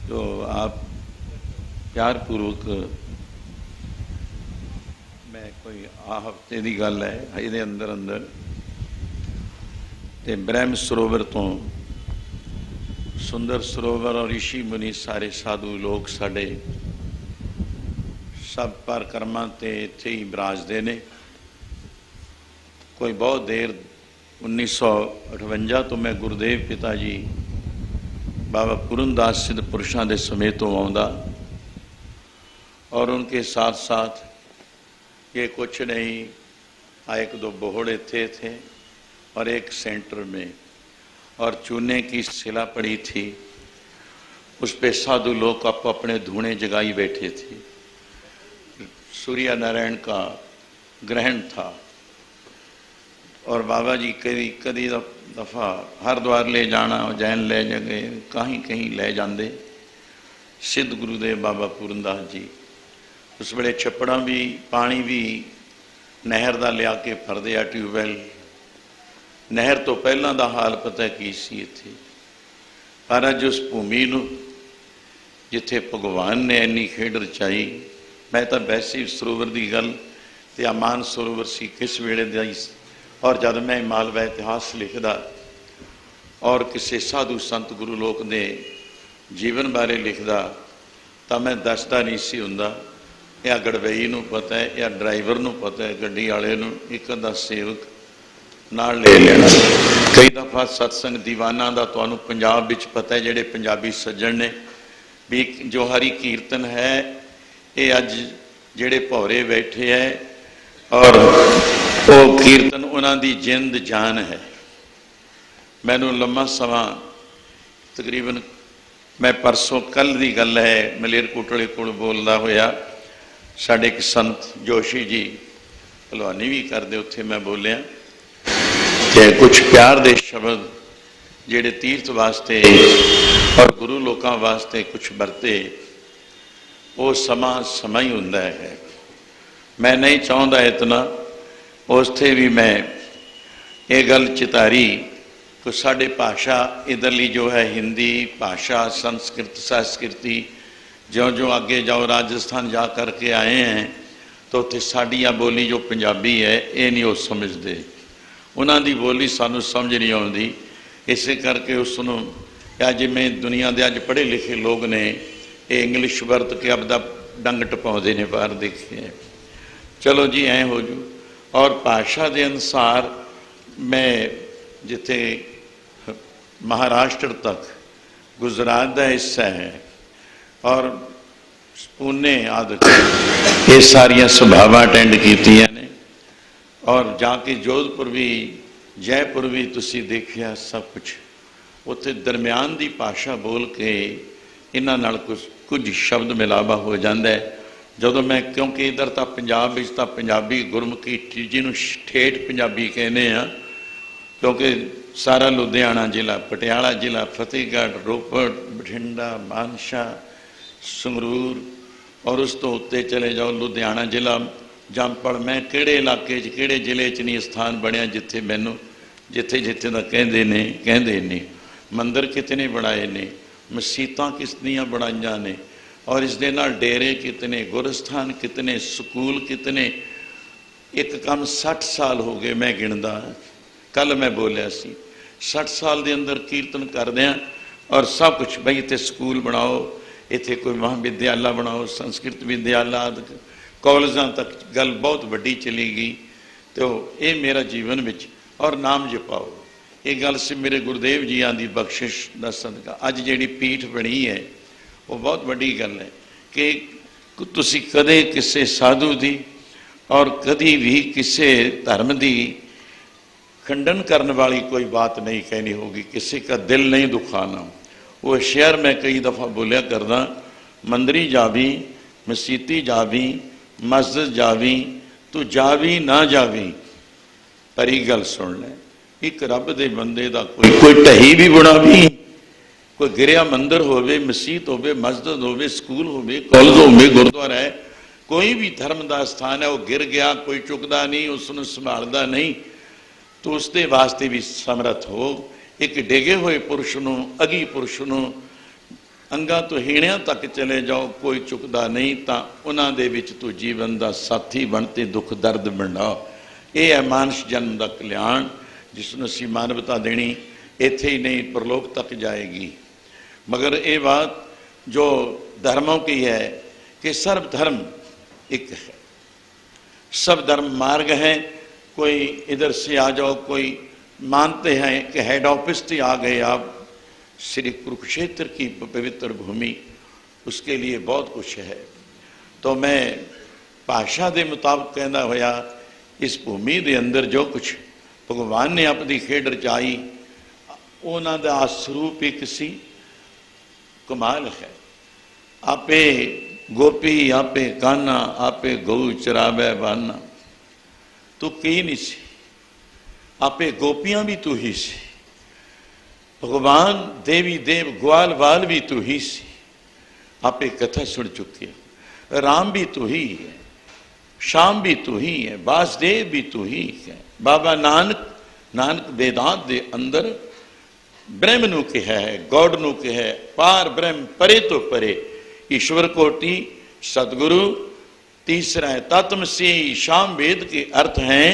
तो आप प्यार पूर्वक मैं कोई हफ्ते की गल है ये अंदर अंदर ते ब्रह्म सरोवर तो सुंदर सरोवर और ऋषि मुनि सारे साधु लोग साढ़े सब परिक्रमा ते इत्थे ही बिराजते ने। कोई बहुत देर 1958 तो मैं गुरुदेव पिता जी बाबा पूरनदास सिद्ध पुरुषों के समेतों आउंदा और उनके साथ साथ ये कुछ नहीं एक दो बोहड़ इत्थे थे और एक सेंटर में और चूने की शिला पड़ी थी, उस पे साधु लोग आप अपने धूणे जगाई बैठे थे। सूर्य नारायण का ग्रहण था और बाबा जी कदी दफ़ा हरिद्वार ले जाना, उज्जैन ले जाए, कहीं कहीं ले जाते। सिद्ध गुरुदेव बाबा पूरनदास जी उस वेले छप्पड़ा भी पानी भी नहर का लिया के भरदे आ, ट्यूबवैल नहर तो पहला का हाल पता की सी इत्थे। पर अज उस भूमि नूं जिथे भगवान ने इन्नी खेड रचाई, मैं तो वैसे सरोवर की गल ते अमान सरोवर सी किस वेले दा और जब मैं मालवा इतिहास लिखदा और किसी साधु संत गुरु लोक दे जीवन बारे लिखदा तो मैं दसदा नहीं सी हुंदा। या गड़वई नूं पता है, या ड्राइवर नूं पता है, गड्डी वाले नूं एक अद्धा सेवक नाल ले लेना। कई दफ़ा सत्संग दीवाना का तुहानूं पंजाब विच पता है, जिहड़े पंजाबी सज्जण ने भी जो हरी कीर्तन है ये अज जिहड़े भौरे बैठे है और वो कीर्तन उन्हां दी जिंद जान है। मैनूं लम्मा समा तकरीबन मैं परसों कल की गल है मलेरकोटले कोल बोलदा होया साडे एक संत जोशी जी भलवानी भी करते, उत्थे मैं बोलिया ते कुछ प्यार दे शब्द जिहड़े तीर्थ वास्ते और गुरु लोकां वास्ते कुछ वरते, वो समा ही हुंदा है। मैं नहीं चाहता इतना उसथे भी मैं ये गल चितारी तो साढ़े भाषा इधरली जो है हिंदी भाषा संस्कृत संस्कृति ज्यों ज्यों आगे जाओ राजस्थान जा करके आए हैं तो उत्थे साड़ी बोली जो पंजाबी है ये नहीं वो समझते, उन्हों की बोली सानू समझ नहीं आती। इस करके उसनों जिमें दुनिया के अज पढ़े लिखे लोग ने ये इंग्लिश वरत के आपदा डंग टपाते ने बाहर देखे। चलो जी ऐ हो जू। और भाषा के अनुसार मैं जिथे महाराष्ट्र तक गुजरात का हिस्सा है और पुणे आदि ये सारिया सभावां अटेंड कीतियां ने और जाके जोधपुर भी जयपुर भी तुसी देखिया सब कुछ। उत्थे दरम्यान की भाषा बोल के इन्हां नाल कुछ शब्द मिलावा हो जाता है। जदों मैं क्योंकि इधर तो पंजाब विच तां पंजाबी गुरमुखी जिन्हों ठेठ पंजाबी कहने आ, क्योंकि सारा लुधियाना जिला, पटियाला जिला, फतेहगढ़, रोपड़, बठिंडा, मानसा, संगरूर और उस तो उत्ते चले जाओ लुधियाना जिला जमपड़। मैं किहड़े इलाके किहड़े जिले च नहीं स्थान बनया जिथे मैनू जिथे जिथे दा कहंदे ने मंदिर कितने बनाए ने, मसीतां कितनियां बनाईयां ने और इस दे नाल डेरे कितने, गुरस्थान कितने, स्कूल कितने। एक काम 60 साल हो गए मैं गिणदा, कल मैं बोलिया सी 60 साल के अंदर कीर्तन करदियां और सब कुछ बई इत्थे स्कूल बनाओ, इत्थे कोई महाविद्यालय बनाओ, संस्कृत विद्यालय आदि कॉलेजां तक गल बहुत वड्डी चली गई। तो ये मेरा जीवन विच और नाम जपाओ ये गल से मेरे गुरुदेव जी की बख्शिश दा सदका अज जिहड़ी पीठ बनी है वो बहुत वड्डी गल है कि तुसी कदे किसी साधु की और कभी भी किसी धर्म की खंडन करने वाली कोई बात नहीं कहनी होगी, किसी का दिल नहीं दुखाना। वो शेर मैं कई दफ़ा बोलिया करदा, मंदिरी जावी, मसीती जावी, मस्जिद जावी, तू जावी ना जावी, पर ही गल सुन ले। एक रब दे बंदे दा कोई ढही भी बनावी, कोई गिरिया मंदिर होवे, मसीत होवे, मस्जिद होवे, स्कूल होवे, कॉलेज होवे, गुरुद्वारा है, कोई भी धर्म का स्थान है वो गिर गया, कोई चुकता नहीं, उसनूं संभालता नहीं, तो उसके वास्ते भी समर्थ हो। एक डिगे हुए पुरुष नूं, अगी पुरुष नूं अंगां तो हीणियां तक चले जाओ कोई चुकदा नहीं, तां उन्हां दे विच तू जीवन दा साथी बनते दुख दर्द वंडाओ। ये है मानस जन्म का कल्याण, जिसनूं असीं मानवता देनी इत्थे ही नहीं परलोक तक जाएगी। मगर ये बात जो धर्मों की है कि सर्व धर्म एक है, सब धर्म मार्ग हैं। कोई इधर से आ जाओ, कोई मानते हैं कि हेड ऑफिस से आ गए आप, श्री कुरुक्षेत्र की पवित्र भूमि, उसके लिए बहुत कुछ है। तो मैं भाषा के मुताबिक कहना होया, इस भूमि के अंदर जो कुछ भगवान ने अपनी खेड रचाई, उन्हों का स्वरूप एक सी कमाल है। आपे गोपी आपे काना, आपे गऊ चरावे बाना, तू की नहीं सी, आपे गोपियां भी तू ही सी, भगवान देवी देव ग्वाल बाल भी तू ही सी। आपे कथा सुन चुके, राम भी तू ही है, श्याम भी तू ही है, वासुदेव भी तू ही है। बाबा नानक वेदांत के अंदर ब्रह्म नू कहा है, गॉड नू कहा है, पार ब्रह्म परे तो परे, ईश्वर कोटि सतगुरु। तीसरा है तत्वमसि, शाम वेद के अर्थ हैं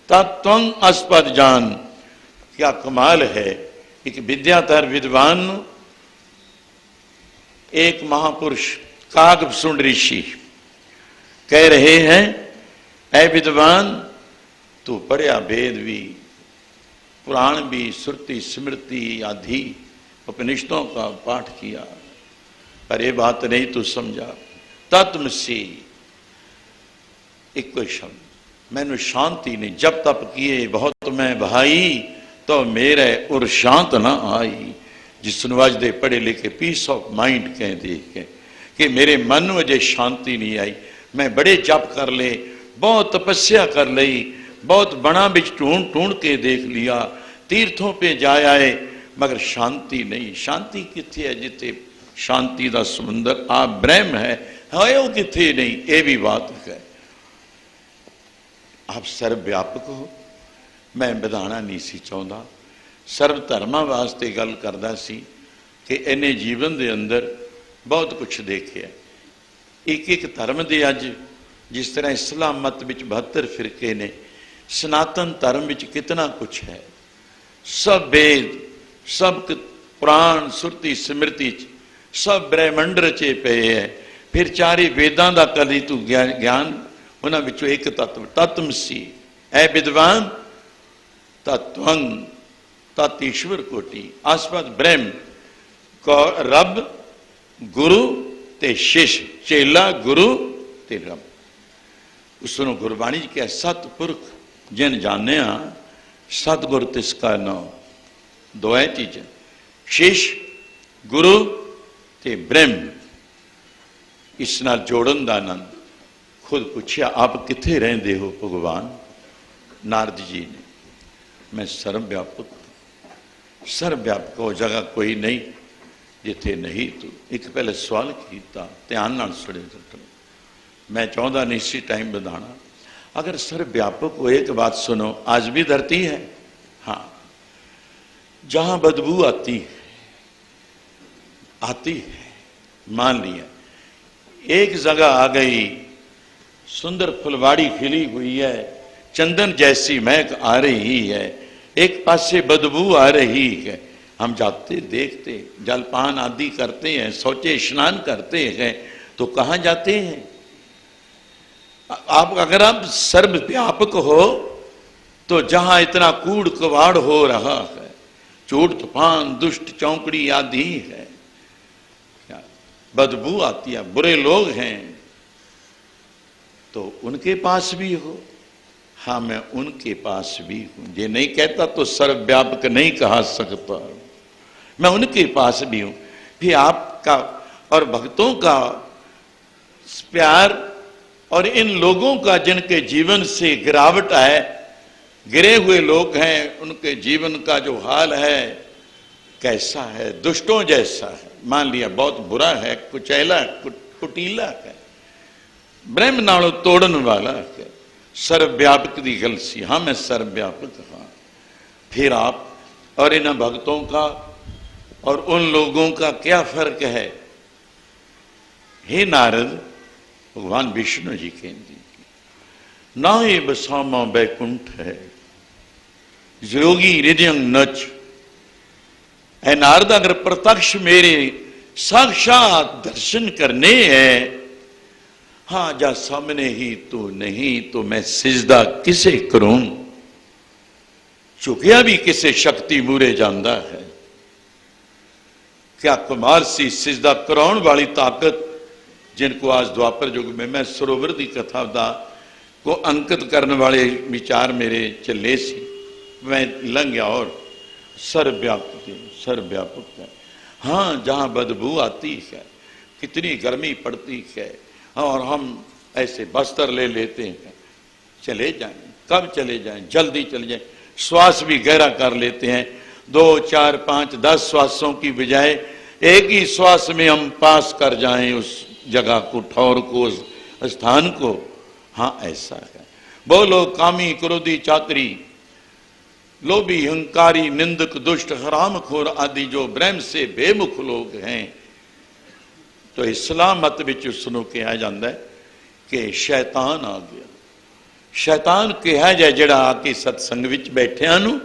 तत्वं अस्पद जान। क्या कमाल है, एक विद्याधर विद्वान, एक महापुरुष कागभूषण ऋषि कह रहे हैं, ऐ विद्वान तू पढ़िया वेद भी, पुराण भी, श्रुति स्मृति आदि उपनिषदों का पाठ किया, पर यह बात नहीं तू समझा। तत्वमसि एक कोई शब्द, मैनू शांति नहीं, जब तप किए बहुत मैं भाई, तो मेरे उर शांत ना आई। जिसनू अज दे पढ़े लिखे पीस ऑफ माइंड कहते हैं कि मेरे मन में अजे शांति नहीं आई। मैं बड़े जप कर ले, बहुत तपस्या कर ली, बहुत बना बिच ढूंढ के देख लिया, तीर्थों पे जाया है, मगर शांति नहीं। शांति किथे है? जिथे शांति का समुंदर आप ब्रह्म है वो किथे नहीं, ये भी बात है। आप सर्वव्यापक हो, मैं बताना नहीं सी चाहता, सर्व धर्मां वास्ते गल करदा सी कि इन्हें जीवन के अंदर बहुत कुछ देखिया। एक एक धर्म के अज जिस तरह इस्लाम मत विच 72 फिरके ने, सनातन धर्म विच कितना कुछ है, सब वेद, सब पुराण श्रुति स्मृति सब ब्रह्मंड रचे पे है। फिर चारे वेदां का कदी तू ज्ञान, उन्हां विचों एक तत्व तत्वमसि, ऐ विद्वान तत्वं तत् ईश्वर कोटि, आस्पद ब्रह्म को रब गुरु ते शिष्य, चेला गुरु ते रब। उसनों गुरबाणी क्या सतपुरख जिन जाने सतगुर तिसका नाम। दो है चीज़, शिष्य गुरु ते ब्रह्म, इस नाल जोड़न दा आनंद। खुद पूछया आप किथे रहंदे हो भगवान? नारद जी ने, मैं सर्वव्यापक, सर्वव्यापक हो जगह कोई नहीं जिथे नहीं तू। एक पहले सवाल किया, ध्यान नाल सुने। मैं चाहता नहीं सी टाइम बढ़ाना। अगर सर्वव्यापक हो, एक बात सुनो, आज भी धरती है, हाँ, जहां बदबू आती है, मान लिया एक जगह आ गई, सुंदर फुलवाड़ी खिली हुई है, चंदन जैसी महक आ रही है, एक पासे बदबू आ रही है, हम जाते देखते, जलपान आदि करते हैं, सोचे स्नान करते हैं, तो कहाँ जाते हैं? आप अगर आप सर्वव्यापक हो तो जहां इतना कूड़ कवाड़ हो रहा है, चोट तूफान दुष्ट चौंकड़ी आदि है, बदबू आती है, बुरे लोग हैं, तो उनके पास भी हो। हाँ, मैं उनके पास भी हूं। ये नहीं कहता तो सर्वव्यापक नहीं कहा सकता, मैं उनके पास भी हूं। फिर आपका और भक्तों का प्यार और इन लोगों का जिनके जीवन से गिरावट है, गिरे हुए लोग हैं, उनके जीवन का जो हाल है कैसा है? दुष्टों जैसा है। मान लिया बहुत बुरा है, कुचैला, कुटीला है, ब्रह्म नालों तोड़न वाला है, सर्वव्यापक की गल सी। हाँ, मैं सर्वव्यापक हाँ। फिर आप और इन भक्तों का और उन लोगों का क्या फर्क है। हे नारद, भगवान विष्णु जी कहते ना ये बसामा बैकुंठ है योगी हृदय नच। है नारद, अगर प्रत्यक्ष मेरे साक्षात दर्शन करने हैं, हाँ जा सामने ही तो नहीं तो मैं सिजदा किसे करूं। झुकिया भी किसे शक्ति मूरे जाता है। क्या कुमार सी सिजदा कराउण वाली ताकत जिनको आज द्वापर युग में मैं सरोवर की कथा का को अंकित करने वाले विचार मेरे चले सी। मैं लंघ गया और सर्वव्यापक है। हाँ, जहाँ बदबू आती है, कितनी गर्मी पड़ती है, और हम ऐसे बस्तर ले लेते हैं, चले जाएं। कब चले जाएं? जल्दी चले जाएं। श्वास भी गहरा कर लेते हैं, 2, 4, 5, 10 श्वासों की बजाय एक ही श्वास में हम पास कर जाएं उस जगह को, ठौर को, उस स्थान को। हाँ, ऐसा है। बोलो कामी क्रोधी चातरी लोभी हंकारी निंदक दुष्ट हरामखोर आदि जो ब्रह्म से बेमुख लोग हैं, तो इस्लाम मत विच उसनों कहा जाता है कि शैतान आ गया। शैतान कहा जाए जिहड़ा आके सत्संग विच बैठियां नूं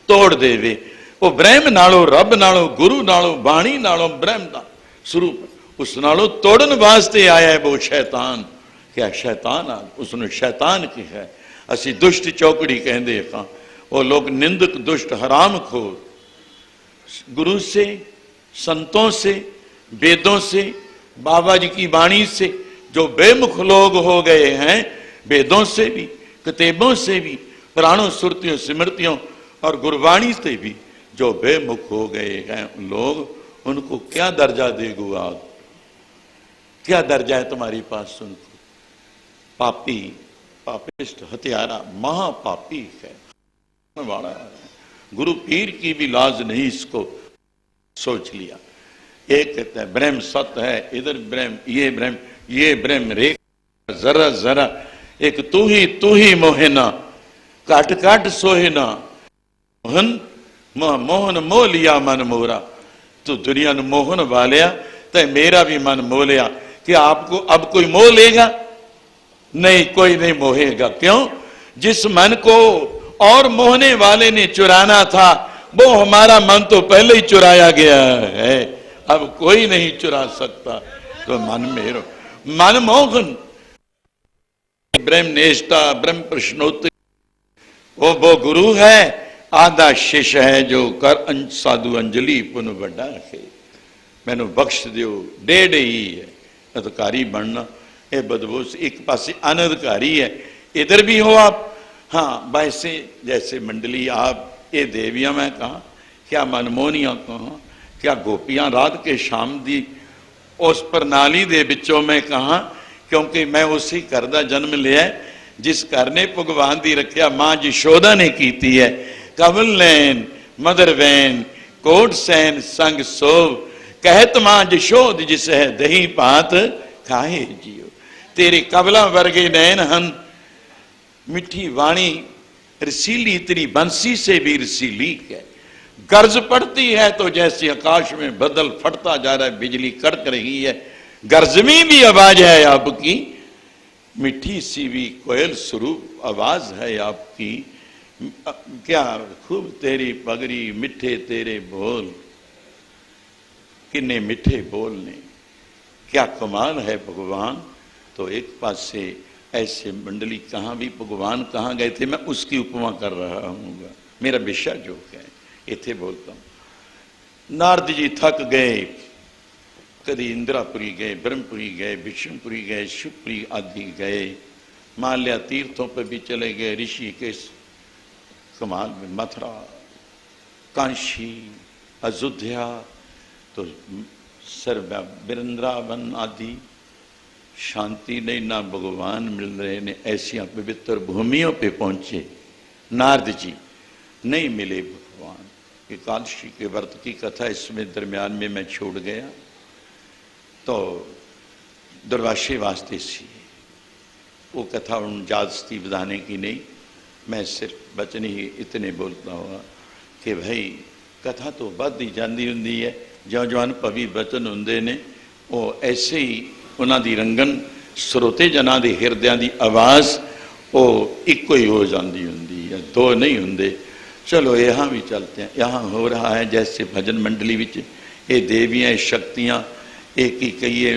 तोड़ देवे। वो ब्रह्म नालों, रब नालों, गुरु नालों, बाणी नालों, ब्रह्म दा स्वरूप उस नालों तोड़न वास्ते आया है वो शैतान। क्या शैतान आ, उसने शैतान की है। असी दुष्ट चौकड़ी कहते हैं। वो लोग निंदक दुष्ट हरामखोर, गुरु से, संतों से, वेदों से, बाबा जी की वाणी से जो बेमुख लोग हो गए हैं, वेदों से भी, किताबों से भी, पुराणों सुरतियों स्मृतियों और गुरबाणी से भी जो बेमुख हो गए हैं लोग, उनको क्या दर्जा देगो आप? क्या दर्जा है तुम्हारे पास उनको? पापी, पापिष्ट, हत्यारा, महापापी है वाला है। गुरु पीर की भी लाज नहीं इसको सोच लिया। एक कहता है ब्रह्म सत्य है, इधर ब्रह्म, ये ब्रह्म रे जरा जरा, एक तू ही मोहिना काट काट सोहिना, मोहन मोह लिया मन मोरा। तू दुनिया ने मोहन वालिया तो मेरा भी मन मोह लिया। कि आपको अब कोई मोह लेगा? नहीं, कोई नहीं मोहेगा। क्यों? जिस मन को और मोहने वाले ने चुराना था, वो हमारा मन तो पहले ही चुराया गया है, अब कोई नहीं चुरा सकता। तो मन मेरो मन मोहन ब्रह्म नेष्टा, ब्रह्म प्रश्नोत्तरी, वो गुरु है। आधा शिष्य है जो कर साधु अंजलि पुन बड़ा है। मैनू बख्श दियो, डेढ़ ही है अधिकारी बनना। ये बदबूस एक पासे अनधिकारी है, इधर भी हो आप। हाँ, वैसे जैसे मंडली आप, ये देवियां मैं कहा, क्या मनमोहनियां कहा, क्या गोपियां रात के शाम दी उस प्रणाली दे विचों मैं कहा, क्योंकि मैं उसी घर का जन्म लिया जिस घर ने भगवान की रखिया मां यशोदा ने की है। कवल नैन मदर वैन कोट सैन संग सोव, कहत मां यशोद जिस है दही भात खाए जियो। तेरे कवला वर्गे नैन हन, मिठी वाणी रसीली, तेरी बंसी से भी रसीली है। गर्ज पड़ती है तो जैसे आकाश में बदल फटता जा रहा है, बिजली कड़क रही है, गर्जमी भी आवाज है आपकी, मिठी सी भी कोयल स्वरूप आवाज है आपकी। क्या खूब तेरी पगड़ी, मिठे तेरे बोल, किन्ने मिठे बोल ने, क्या कमाल है भगवान। तो एक पास से ऐसे मंडली कहाँ भी भगवान कहाँ गए थे, मैं उसकी उपमा कर रहा हूँ। मेरा विषय जो है इथे बोलता हूँ। नारद जी थक गए, कभी इंदिरापुरी गए, ब्रह्मपुरी गए, विष्णुपुरी गए, शिवपुरी आदि गए, माल्या तीर्थों पर भी चले गए, ऋषिकेश, कमाल में मथुरा, काशी, अयोध्या, तो सर्व वृंदावन आदि। शांति नहीं, ना भगवान मिल रहे ने। ऐसिया पवित्र भूमियों पे पहुंचे नारद जी, नहीं मिले भगवान। एकादशी के व्रत की कथा इसमें दरमियान में मैं छोड़ गया, तो दुर्वाशे वास्ते सी वो कथा उन जादस्ती बताने की नहीं। मैं सिर्फ बचने ही इतने बोलता हुआ कि भाई कथा तो बद ही जाती होंगी है, ਜਿਉਂ ਜਵਾਨ ਭਵੀ ਬਚਨ ਹੁੰਦੇ ਨੇ, ਉਹ ਐਸੇ ਹੀ ਉਹਨਾਂ ਦੀ ਰੰਗਨ ਸਰੋਤੇ ਜਨਾਂ ਦੇ ਹਿਰਦਿਆਂ ਦੀ ਆਵਾਜ਼ ਉਹ ਇੱਕੋ ਹੀ ਹੋ ਜਾਂਦੀ ਹੁੰਦੀ ਹੈ, ਦੋ नहीं ਹੁੰਦੇ। चलो यहाँ भी चलते हैं। यहाँ हो रहा है जैसे भजन मंडली विच ये देवियाँ शक्तियाँ एक ही कहिए,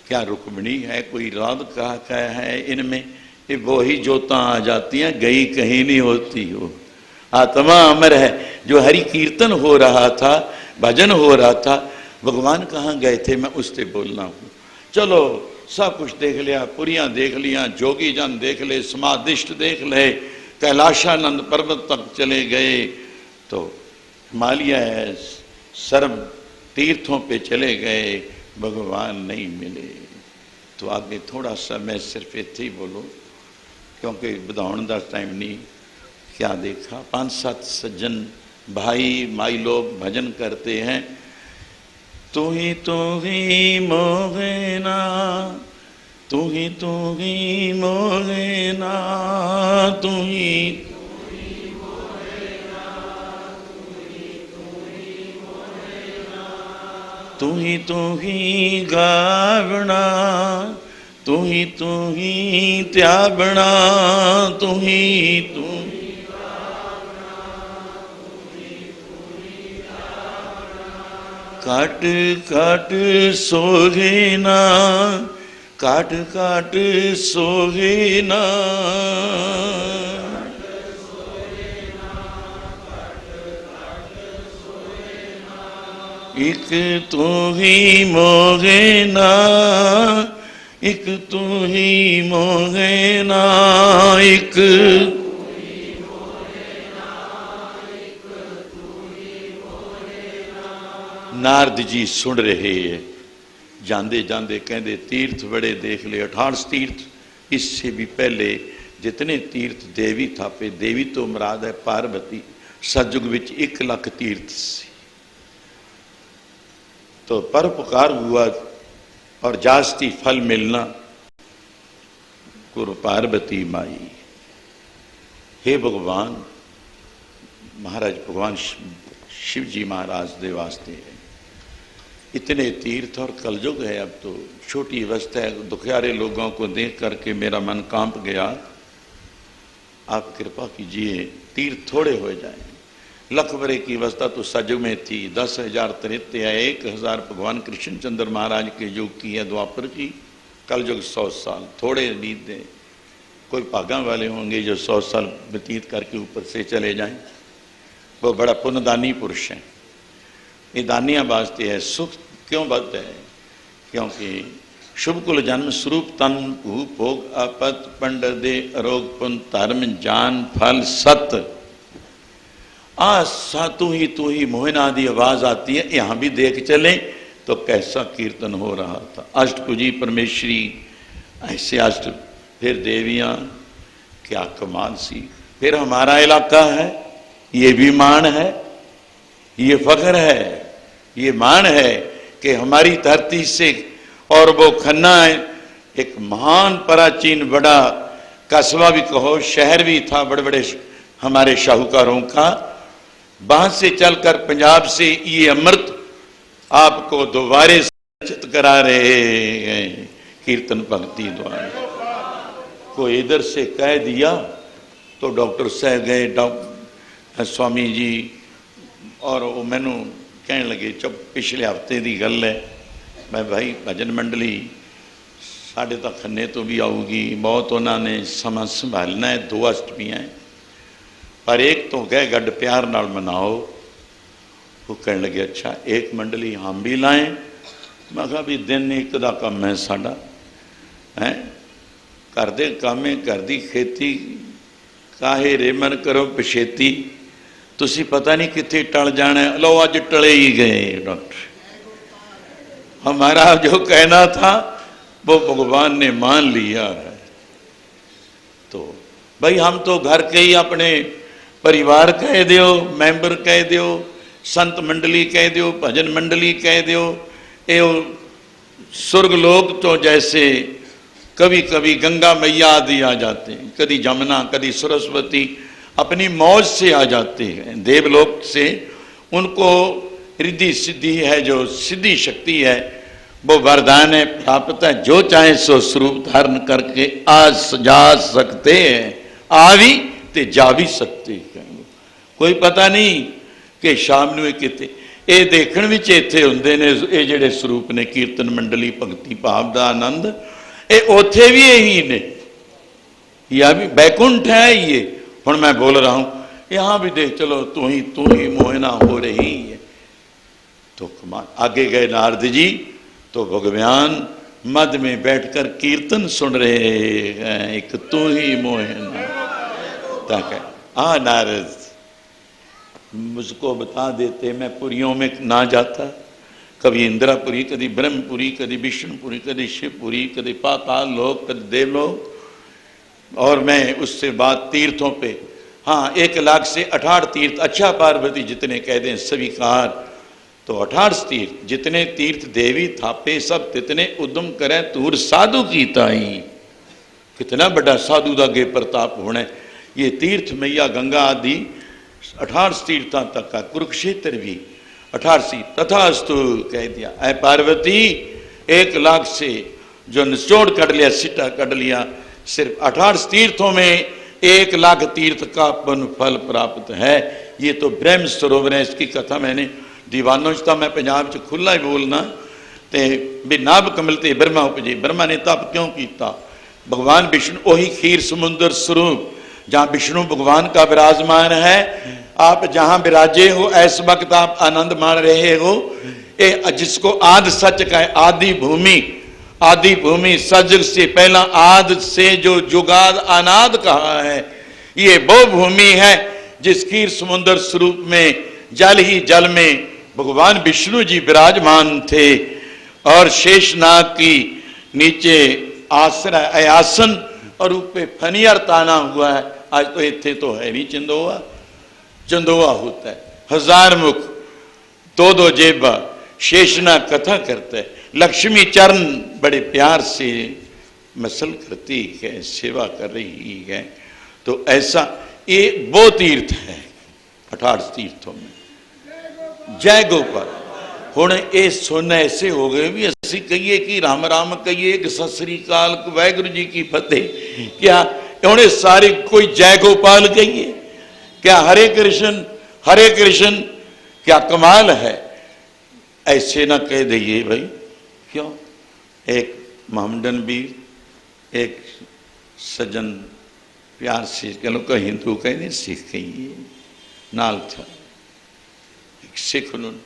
क्या रुक्मणी है, कोई राध का है, इनमें ये वो ही जोता आ जाती हैं, गई कहीं नहीं होती हो। आत्मा अमर है। जो हरि कीर्तन हो रहा था, भजन हो रहा था, भगवान कहाँ गए थे, मैं उससे बोलना हूँ। चलो सब कुछ देख लिया, पुरियाँ देख लिया, जोगी जन देख ले, समाधिष्ट देख ले, कैलाशानंद पर्वत तक चले गए, तो हिमालय सर्व तीर्थों पे चले गए, भगवान नहीं मिले। तो आगे थोड़ा सा मैं सिर्फ इतने ही बोलूँ, क्योंकि बधाउण का टाइम नहीं। क्या देखा, 5-7 सज्जन भाई माई लोग भजन करते हैं, तू ही मोगेना, तू ही मोगेना, तू ही गावना, तू ही त्यागना, तू ही काट काट सोगेना, काट काट सोगेना, एक तू ही मोगेना, एक तू ही मोगेना, एक नारद जी सुन रहे हैं, जाते जाते कहते तीर्थ बड़े देख ले, 28 तीर्थ। इससे भी पहले जितने तीर्थ देवी थापे, देवी तो मुराद है पार्वती, सतयुग विच 1 लाख तीर्थ सी। तो परोपकार हुआ और जास्ती फल मिलना गुरु पार्वती माई। हे भगवान, महाराज भगवान शिव जी महाराज दे वास्ते है इतने तीर्थ और कलयुग है। अब तो छोटी अवस्था है, दुखियारे लोगों को देख करके मेरा मन कांप गया। आप कृपा कीजिए, तीर्थ थोड़े हो जाए। लखवरे की अवस्था तो सजग में थी, 10,000 त्रेते है, 1,000 भगवान कृष्णचंद्र महाराज के युग की है, द्वापर की, कलयुग 100 साल, थोड़े नींद दे। कोई भागा वाले होंगे जो 100 साल व्यतीत करके ऊपर से चले जाएं, वो बड़ा पुण्यदानी पुरुष है। ये दानिया वास्ते है। सुख क्यों बद है? क्योंकि शुभ कुल जन्म स्वरूप तन भू भोग आपत पंड दे अरोग पुन धर्म जान फल सत। सा तू ही मोहन आदि आवाज आती है। यहाँ भी देख चले तो कैसा कीर्तन हो रहा था। अष्टभुजी परमेश्वरी, ऐसे अष्ट, फिर देवियाँ, क्या कमाल सी। फिर हमारा इलाका है, ये भी मान है, ये फख्र है, ये मान है कि हमारी धरती से, और वो खन्ना है एक महान प्राचीन बड़ा कस्बा भी कहो, शहर भी था बड़े बड़े हमारे शाहूकारों का। वहां से चलकर पंजाब से ये अमृत आपको दोबारे सचित करा रहे हैं कीर्तन भक्ति द्वारा। कोई इधर से कह दिया तो डॉक्टर साहब गए, स्वामी जी, और वो मैनू कहने लगे, चुप पिछले हफ्ते की गल है, मैं भाई भजन मंडली साढ़े तक खन्ने तो भी आऊगी, बहुत उन्होंने समा संभालना है, 2 अष्टमियाँ हैं, पर एक तो गए गड्ढ प्यार नाल मनाओ। वो कहने लगे, अच्छा एक मंडली हम भी लाएं। मैं कहा भी दिन एक दा काम है साडा, है घर दे कामे, घर दी खेती, काहे रेमन करो पछेती, तुसी पता नहीं कितने टल जाना है। लो आज टले ही गए डॉक्टर। हमारा जो कहना था वो भगवान ने मान लिया है। तो भाई हम तो घर के ही अपने परिवार कह दो, मैंबर कह दो, संत मंडली कह दो, भजन मंडली कह दो, ये स्वर्ग लोक तो जैसे कभी कभी गंगा मैया आदि आ जाते हैं, कभी जमुना, कभी सरस्वती अपनी मौज से आ जाते हैं देवलोक से। उनको रिद्धि सिद्धि है, जो सिद्धि शक्ति है, वो वरदान है, प्राप्त है। जो चाहे सो स्वरूप धारण करके आ जा सकते हैं, आ भी ते जा भी सकते हैं। कोई पता नहीं कि शाम ਨੂੰ ਕਿਤੇ ਇਹ ਦੇਖਣ ਵਿੱਚ ਇੱਥੇ ਹੁੰਦੇ ਨੇ। ਇਹ ਜਿਹੜੇ ਸਰੂਪ ਨੇ ਕੀਰਤਨ ਮੰਡਲੀ, ਭਗਤੀ ਭਾਵ ਦਾ ਆਨੰਦ, ਇਹ ਉੱਥੇ भी यही ने। या भी बैकुंठ है ये। हुण मैं बोल रहा हूँ, यहाँ भी देख चलो, तू ही मोहना हो रही है। तो कमाल। आगे गए नारद जी तो भगवान मद में बैठकर कीर्तन सुन रहे हैं, एक तू ही मोहना। तक नारद मुझको बता देते, मैं पुरियों में ना जाता। कभी इंदिरापुरी, कभी ब्रह्मपुरी, कभी विष्णुपुरी, कभी शिवपुरी, कभी पाताल लोक, कभी देवलोक, और मैं उससे बाद तीर्थों पे, हाँ 1,00,000 से 68 तीर्थ, अच्छा पार्वती जितने कह दें स्वीकार। तो 68 तीर्थ, जितने तीर्थ देवी थापे सब तितने उद्यम करें तूर साधु की ताई। कितना बड़ा साधु दा गे प्रताप होना। ये तीर्थ मैया गंगा आदि 68 तीर्थों तक का, कुरुक्षेत्र भी 88। तथास्तु कह दिया। ऐ पार्वती 1,00,000 से जो निचोड़ कर लिया, सिटा कर लिया, सिर्फ 68 तीर्थों में 1,00,000 तीर्थ का अपन फल प्राप्त है। ये तो ब्रह्म सरोवर है। इसकी कथा मैंने दीवानों च, मैं पंजाब च खुला ही बोलना, ते भी नाभ कमल ते ब्रह्मा उपजे। ब्रह्मा ने तप क्यों किया? भगवान विष्णु वही खीर समुद्र स्वरूप, जहाँ विष्णु भगवान का विराजमान है। आप जहाँ विराजे हो, ऐस वक्त आप आनंद मान रहे हो। ये जिसको आदि सच का है, आदि भूमि, आदि भूमि सजग से पहला, आद से जो जुगाद अनाद कहा है, ये वो भूमि है जिस खीर समुद्र स्वरूप में जल ही जल में भगवान विष्णु जी विराजमान थे। और शेषनाग की नीचे आश्रय आसन और ऊपर फनियर ताना हुआ है। आज तो इतने तो है नहीं, चंदोआ चंदोआ होता है, 1000 मुख, 2-2 जेबा। शेषनाग कथा करता है, लक्ष्मी चरण बड़े प्यार से मसल करती है, सेवा कर रही है। तो ऐसा ये वो तीर्थ है 68 तीर्थों में। जय गोपाल। हुण ये सुन ऐसे हो गए भी असी कहिए कि राम राम कहिए कि सत श्री अकाल, वाहिगुरू जी की फतेह। क्या उन्हें सारे कोई जय गोपाल कहिए? क्या हरे कृष्ण? क्या कमाल है? ऐसे ना कह दइए भाई। क्यों? एक मोहम्मदन भी एक सज्जन प्यार से कहो का हिंदू कहते सिख कहिए नाल था। एक सिख उन्होंने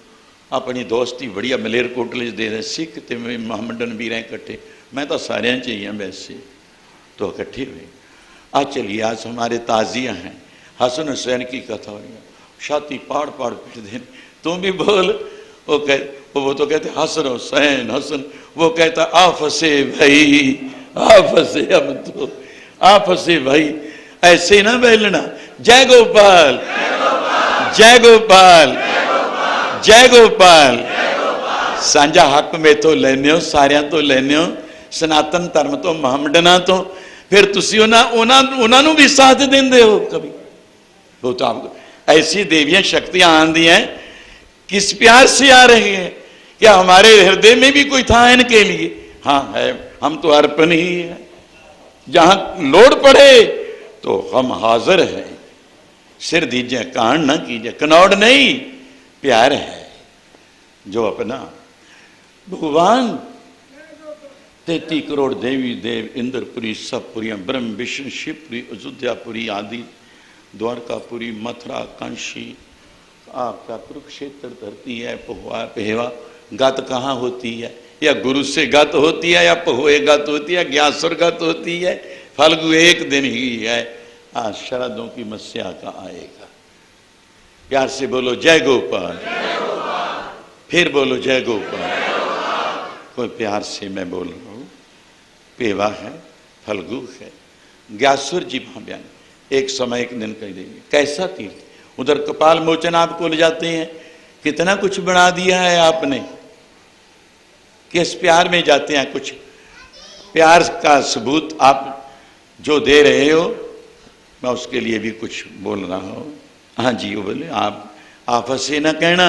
अपनी दोस्ती बढ़िया मलेरकोटले दे रहे, सिख तो मोहम्मदन भी रहे इकट्ठे। मैं तो सारे चाहिए वैसे तो इकट्ठे हुए। आज चलिए, आज हमारे ताजिया हैं, हसन हुसैन की कथा हो रही है। छाती पाड़ पाड़ पीट दे, तुम भी बोल। वो तो कहते हसन हुसैन हसन, वो कहता आ फंसे भाई, आ फंसे, हम तो आ फंसे भाई। ऐसे ना बैलना। जय गोपाल, जय गोपाल, जय गोपाल। सांझा हक में तो लेने हो, सारिया तो लेने हो, सनातन धर्म तो मोहम्मडना तो। फिर तुसी उन्होंने भी साथ देंदे हो कभी? वो तो आपको ऐसी देवियां शक्तियां आंदी हैं, किस प्यार से आ रही है। क्या हमारे हृदय में भी कोई था इनके लिए? हाँ है, हम तो अर्पण ही है। जहां लोड़ पड़े तो हम हाजिर हैं। सिर दीजिए कान ना कीजिए, कनौड़ नहीं, प्यार है जो अपना। भगवान 33 करोड़ देवी देव, इंद्रपुरी, सब पुरियां, ब्रह्म विष्णु शिवपुरी, अयोध्यापुरी आदि, द्वारकापुरी, मथुरा, कांशी, आपका कुरुक्षेत्र धरती है, पहुआ पहेवा। गत कहाँ होती है? या गुरु से गत होती है, या पहुए गत होती है, ज्ञासुर गत होती है। फल्गु एक दिन ही है, आज शरदों की मस्या का आएगा। प्यार से बोलो जय गोपाल, फिर बोलो जय गोपाल। कोई प्यार से मैं बोल रहा हूँ। पेवा है, फल्गु है, ज्ञासुर जी वहां बयान। एक समय एक दिन कह देंगे कैसा तीर्थ, उधर कपाल मोचन आपको ले जाते हैं। कितना कुछ बना दिया है आपने, किस प्यार में जाते हैं। कुछ प्यार का सबूत आप जो दे रहे हो, मैं उसके लिए भी कुछ बोल रहा हूँ। हाँ जी, वो बोले आप आपस से ना कहना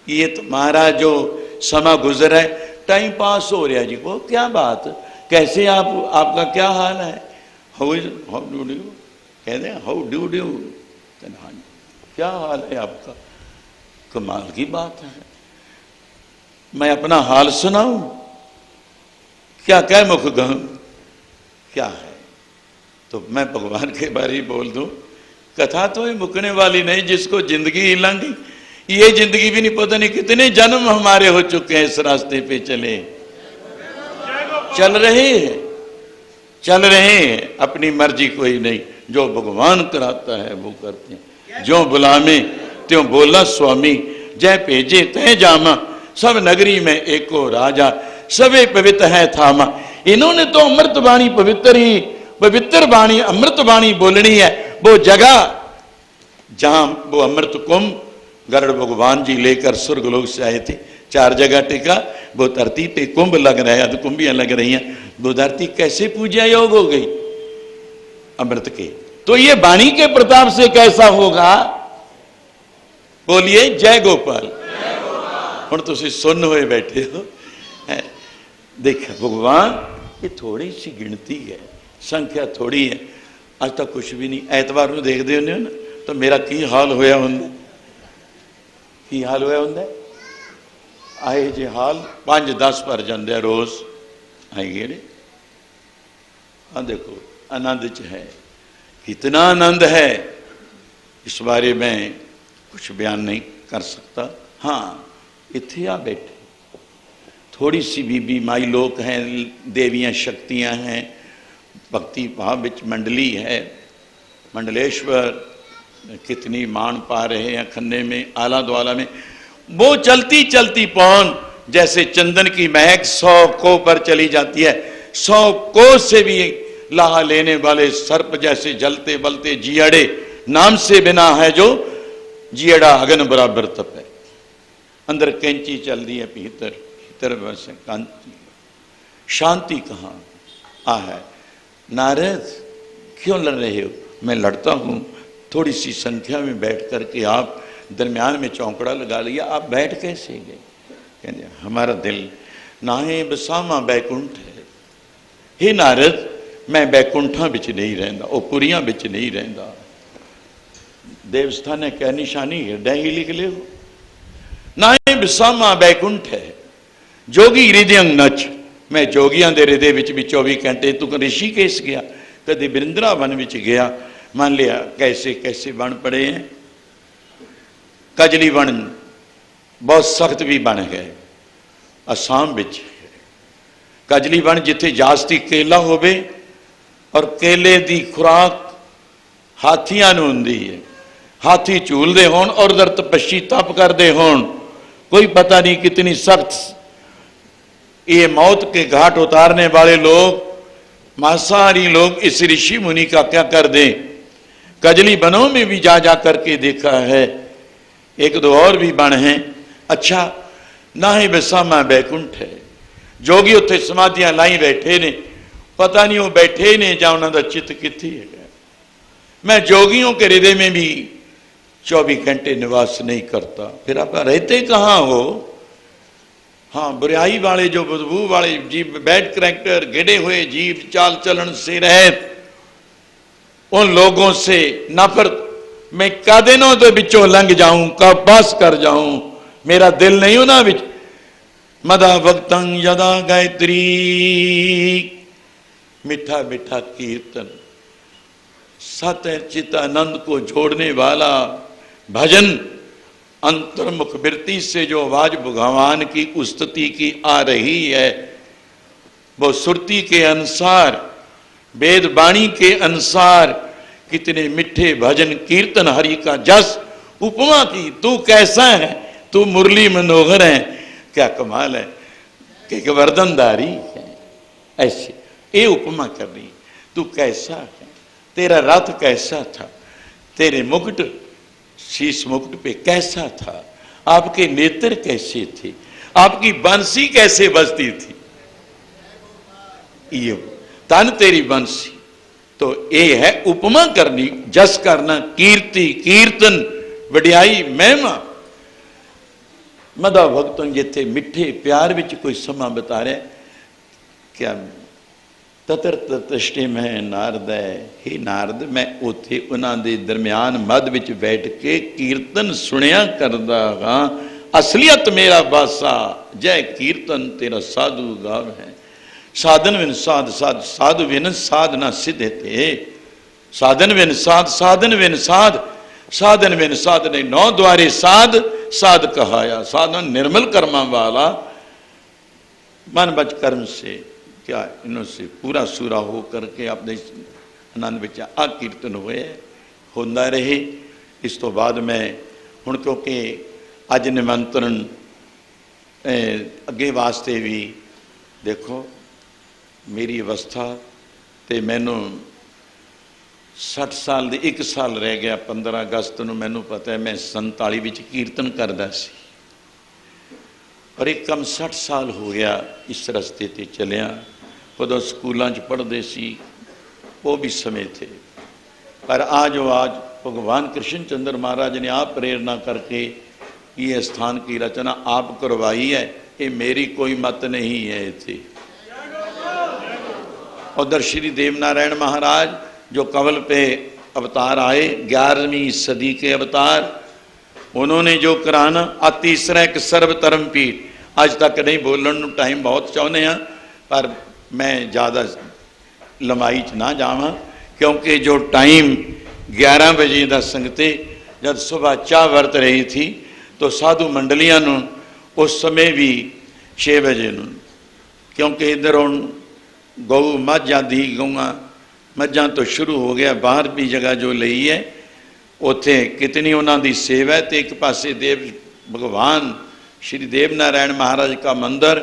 ये तुम्हारा जो समा गुजर है, टाइम पास हो रहा जी। वो क्या बात, कैसे आपका क्या हाल है? हाउ डू डू, कहते हैं हाउ डू डू, क्या हाल है आपका? कमाल की बात है। मैं अपना हाल सुनाऊं? क्या कह मुख गहूं, क्या है? तो मैं भगवान के बारे ही बोल दूं, कथा तो ही मुकने वाली नहीं, जिसको जिंदगी ही लंघी। ये जिंदगी भी नहीं, पता नहीं कितने जन्म हमारे हो चुके हैं इस रास्ते पे चले, चल रहे हैं, अपनी मर्जी कोई नहीं। जो भगवान कराता है वो करते हैं। जो बुलावे त्यों बोला स्वामी, जय भेजे तय जामा, सब नगरी में एको राजा, सवे पवित्र है थामा। इन्होंने तो अमृत वाणी, पवित्र वाणी, अमृत वाणी बोलनी है। वो जगह जहां वो अमृत कुंभ गरुड़ भगवान जी लेकर स्वर्गलोक से आए थे, 4 जगह टिका। वो धरती पे कुंभ लग रहा है, अधकुंभियां लग रही हैं। वो धरती कैसे पूजा योग हो गई अमृत के? तो ये वाणी के प्रताप से कैसा होगा? बोलिए जय गोपाल। हुण तुसीं सुन हुए बैठे हो। देख भगवान, ये थोड़ी सी गिनती है, संख्या थोड़ी है। अज तक कुछ भी नहीं। ऐतवार को देखते होंगे हो ना, तो मेरा की हाल होया हुंदा, की हाल होया हुंदा? आए जे हाल 5-10 भर जाते रोज आए गए। हाँ देखो आनंद च है, कितना आनंद है, इस बारे में कुछ बयान नहीं कर सकता। हाँ इत्थे आ बैठे थोड़ी सी बीबी माई लोक हैं, देवियां शक्तियां हैं, भक्ति भाव विच मंडली है, मंडलेश्वर कितनी मान पा रहे हैं खन्ने में, आला द्वाला में। वो चलती चलती पौन जैसे चंदन की महक 100 कोह पर चली जाती है। 100 कोह से भी लाहा लेने वाले सर्प जैसे जलते बलते जियड़े, नाम से बिना है जो जियड़ा अगन बराबर तप है। अंदर कैंची चल रही है, भीतर बस कांति, शांति कहाँ आ है? नारद क्यों लड़ रहे हो? मैं लड़ता हूं, थोड़ी सी संख्या में बैठ करके आप दरमियान में चौंकड़ा लगा लिया, आप बैठ कैसे गए? कहते हमारा दिल नाहे बसामा बैकुंठ है। हे नारद, मैं बैकुंठा बिच नहीं रहंदा, वो पुरियां बिच नहीं रहंदा। देवस्थान क्या निशानी हृदय ही लिख ले, नाहे बसामा बैकुंठ है, जोगी हृदय नच। मैं जोगियां दे हृदय विच भी 24 घंटे। तू ऋषिकेश गया, कदे वृंदावन विच गया, मान लिया कैसे कैसे बन पड़े हैं। कजली बन बहुत सख्त भी बन गए असम विच। कजली बन जिथे जास्ती केला होवे और केले दी खुराक हाथियां नूं हुंदी है, हाथी झूलते होण और उधर तपस्वी तप करते होण, कोई पता नहीं कितनी सख्त। ये मौत के घाट उतारने वाले लोग, मांसाहारी लोग इस ऋषि मुनि का क्या कर दें। कजली बनों में भी जा करके देखा है, 1-2 और भी बन हैं। अच्छा, ना ही बसामा बैकुंठ है, जोगी उत्थे समाधियां लाई बैठे ने, पता नहीं वो बैठे ने जां उन्हां दा चित्त कित्थे है। मैं जोगियों के हृदय में भी 24 घंटे निवास नहीं करता, फिर आप रहते कहाँ हो? हाँ, बुराई वाले जो बदबू वाले जीव, बैड करैक्टर, गिरे हुए जीव, चाल चलन से रहत उन लोगों से नफरत। मैं कदे ना तो बिचों लंघ जाऊं, कब बस कर जाऊं, मेरा दिल नहीं होना बिच। मदा वक्तं यदा गायत्री, मीठा मीठा कीर्तन, सत चितानंद को जोड़ने वाला भजन, अंतर्मुख वृत्ति से जो आवाज भगवान की उस्तति की आ रही है, वो सुरती के अनुसार, वेद वाणी के अनुसार कितने मीठे भजन कीर्तन, हरि का जस। उपमा की, तू कैसा है, तू मुरली मनोहर है, क्या कमाल है कि वर्दनदारी है। ऐसे ये उपमा कर रही, तू कैसा है, तेरा रथ कैसा था, तेरे मुकुट शीश मुकुट पे कैसा था, आपके नेत्र कैसे थे, आपकी बंसी कैसे बजती थी, ये तन तेरी बंसी। तो ये है उपमा करनी, जस करना, कीर्ति कीर्तन, वडियाई महिमा। मदा भगतों जिथे मिठे प्यार विच कोई समा बिता रहा, क्या ततर ततष्टे मैं नारद है, हे नारद मैं उत्थे उन्हां दे दरम्यान मध विच बैठ के कीर्तन सुनिया करदा हाँ। असलियत मेरा बासा जय कीर्तन तेरा साधु गाव है। साधन विन साध साध साधु विन साधना सिद्धे थे। साधन विन साध साधन विन साध साधन विन साध ने नौ द्वारे साध साध कहाया। साधन निर्मल कर्मा वाला मन बच कर्म से क्या इन्हों से पूरा सूरा हो करके अपने आनंद विच आ कीर्तन होए होंदा रहे। इस तो बाद मैं हुण क्योंकि अज निमंत्रण अगे वास्ते भी देखो मेरी अवस्था तो मैनू 60 साल दे 1 साल रह गया। 15 अगस्त को मैनू पता है मैं 47 विच कीर्तन करदा सी और एक कम 60 साल हो गया इस रस्ते ते चलिया। उदों स्कूलों च पढ़ते सी वो भी समय थे, पर आज भगवान कृष्ण चंद्र महाराज ने आप प्रेरणा करके ये स्थान की रचना आप करवाई है। ये मेरी कोई मत नहीं है। इतने उधर श्री देवनारायण महाराज जो कंवल पे अवतार आए 11वीं सदी के अवतार, उन्होंने जो कराना आ तीसरा एक सर्वधर्म पीठ। अज तक नहीं बोलन टाइम बहुत चाहते हैं, पर मैं ज़्यादा लंबाई च ना जावां क्योंकि जो टाइम 11 बजे का संगते जब सुबह चाह वरत रही थी तो साधु मंडलियां उस समय भी 6 बजे क्योंकि इधर हम गौ मझ आदि गौं मझां तो शुरू हो गया। बाहर भी जगह जो ली है उत्थे कितनी उन्होंने सेवा है। तो एक पासे देव भगवान श्री देवनारायण महाराज का मंदिर,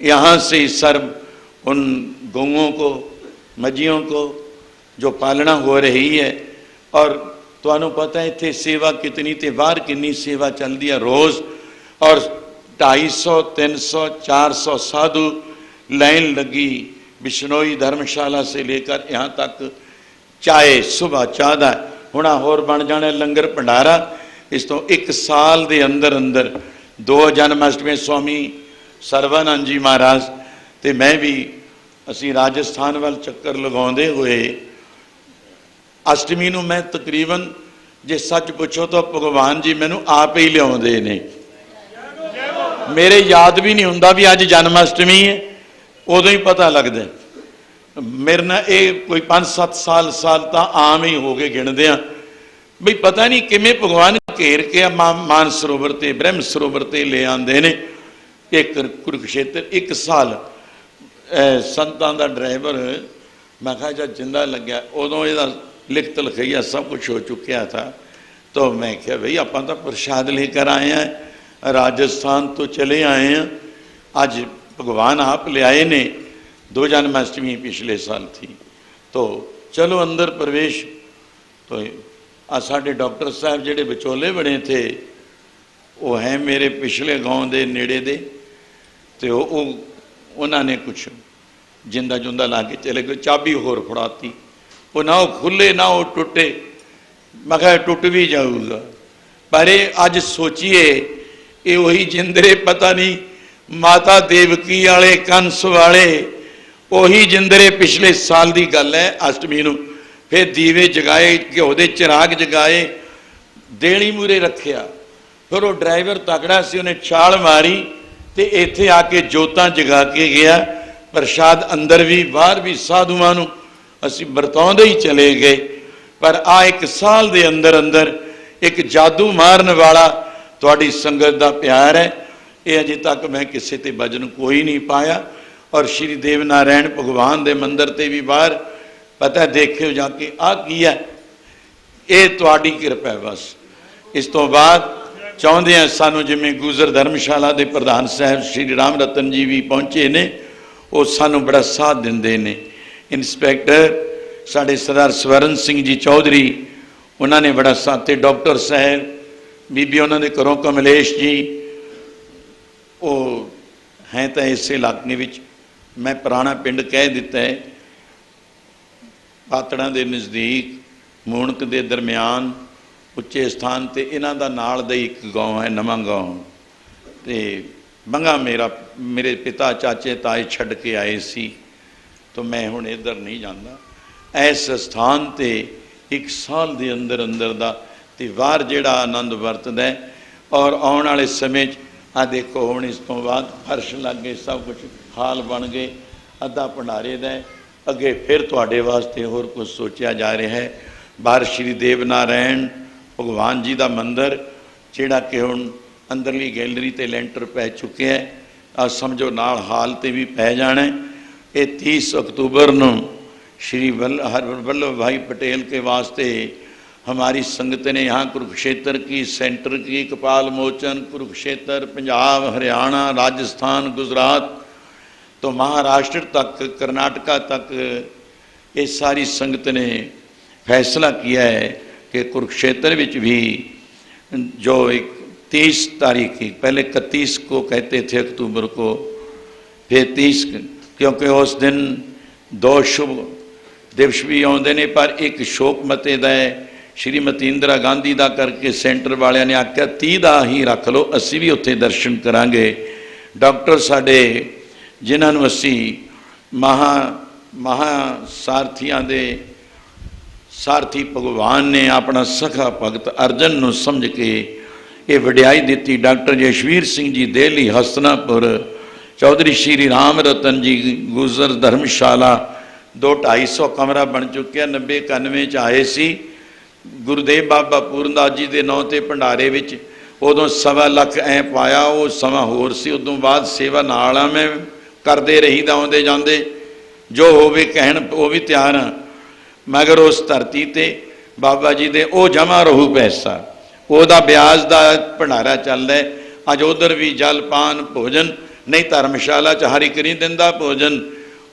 यहाँ से सर्व उन गौओं को मझियों को जो पालना हो रही है। और तुहानू पता है इतने सेवा कितनी ते बाहर कितनी सेवा चलती है रोज़। और 250 300 400 साधु लाइन लगी बिश्नोई धर्मशाला से लेकर यहाँ तक। चाय सुबह चाह दा हुणा होर बन जाने लंगर भंडारा। इस तो 1 साल के अंदर अंदर 2 जन्माष्टमी स्वामी सर्वानंद जी महाराज तो मैं भी असी राजस्थान वाल चक्कर लगाते हुए अष्टमी मैं तकरीबन जे सच पूछो तो भगवान जी मैनू आप ही लियाते ने। मेरे याद भी नहीं होंदा भी अज जन्माष्टमी है, उदों ही पता लगता। मेरे ना ये कोई 5-7 साल तो आम ही हो गए गिनते हैं बई पता नहीं किमें भगवान घेर के मान सरोवर से ब्रह्म सरोवर से ले आते हैं। एक कुरुक्षेत्र 1 साल संतां दा ड्राइवर मैं कहा जब जिंदा लग्या उदों यदा लिखत लिखाइया सब कुछ हो चुकिया था। तो मैं क्या भाई आप तो प्रसाद लेकर आए हैं, राजस्थान तो चले आए हैं, आज भगवान आप ले आए ने। 2 जन्माष्टमी पिछले साल थी तो चलो अंदर प्रवेश। तो आ साडे डॉक्टर साहब जेडे विचोले बने थे वो हैं मेरे पिछले गाँव के नेड़े दे। तो उन्होंने कुछ जिंदा जुंदा ला के चले गए, चाबी होर फड़ाती। वो ना वो खुले ना वो टुटे। मैं कहा टुट भी जाऊगा, पर अज सोचिए ये वही जिंदरे पता नहीं माता देवकी वाले कंस वाले उही जिंदरे पिछले साल की गल है। अष्टमी नूं फिर दीवे जगाए, घ्यो के चिराग जगाए, देणी मूरे रखिया। फिर वो ड्राइवर तगड़ा से उन्हें छाल मारी तो इत्थे आके जोतां जगा के गया। प्रसाद अंदर भी बाहर भी साधुआं नूं असीं बरताउंदे ही चले गए। पर आ 1 साल के अंदर अंदर एक जादू मारन वाला तुहाडी संगत का प्यार है। ये अजे तक मैं किसी ते भजन कोई नहीं पाया। और श्री देवनारायण भगवान के मंदिर ते भी बाहर पता देखियो जाके आ की है, ये तुहाडी कृपा है बस। इस तो बाद चाहते हैं सानू जिमें गुजर धर्मशाला के प्रधान साहब श्री राम रतन जी भी पहुँचे ने, वो सानू बड़ा साथ देंदे ने। इंस्पैक्टर साढ़े सरदार स्वरण सिंह जी चौधरी उन्होंने बड़ा साथ, डॉक्टर साहब बीबी उन्होंने घरों कमलेश जी वो हैं तो इस इलाके में मैं पुराना पिंड कह दिता है। पातड़ा के नज़दीक मूणक के दरम्यान उच्चे स्थान पर इन्हों का नाल दा एक गाँव है नवा गाँव। ਤੇ ਬੰਗਾ ਮੇਰੇ ਪਿਤਾ ਚਾਚੇ ਤਾਏ ਛੱਡ ਕੇ ਆਏ ਸੀ, तो मैं हुण इधर नहीं जाता। इस स्थान ते एक साल के अंदर अंदर का त्यौहार जिहड़ा आनंद वरतदा है। और आने वाले समय आ देखो हुण इस तो बाद फर्श लग गए, सब कुछ हाल बन गए, अद्धा भंडारे दा अगे फिर तुहाडे वास्ते होर कुछ सोचा जा रहा है। बाहर श्री देव नारायण भगवान जी का मंदिर जिहड़ा कि हुण अंदरली गैलरी ते लेंटर पै चुके है, आ समझो नाल हाल ते भी पै जाना है। ये 30 अक्तूबर को श्री वल्लभ भाई पटेल के वास्ते हमारी संगत ने यहाँ कुरुक्षेत्र की सेंटर की कपाल मोचन, कुरुक्षेत्र पंजाब हरियाणा राजस्थान गुजरात तो महाराष्ट्र तक कर्नाटका तक ये सारी संगत ने फैसला किया है कि कुरुक्षेत्र विच भी जो एक 30 तारीख की, पहले 31 को कहते थे अक्टूबर को, फिर 30, क्योंकि उस दिन 2 शुभ दिवस भी आते हैं, पर एक शोक मते का है श्रीमती इंदिरा गांधी का करके सेंटर वालिया ने आख्या 30 का ही रख लो, असी भी उत्थे दर्शन करांगे। डॉक्टर साडे जिन्होंने असी महा सारथियों के सारथी भगवान ने अपना सखा भगत अर्जन नूं समझ के ये वडियाई दी। डॉक्टर जशवीर सिंह जी देहली हसनापुर, चौधरी श्री राम रतन जी गुजर धर्मशाला 200-250 कमरा बन चुके, 90-91 आए सी गुरुदेव बाबा पूरनदास जी के नौ ते भंडारे विच, उदों 1.25 लाख ऐ पाया, वो समा होर सी। उदों बाद सेवा नाल आ मैं करते रही दा आउंदे जांदे, जो होवे कहण वो भी तैयार हाँ, मगर उस धरती ते बाबा जी दे ओ जमा रहू पैसा, ओदा ब्याज दा भंडारा चलदा है। अज उधर भी जल पान भोजन नहीं, धर्मशाला च हर एक नहीं दिंदा भोजन,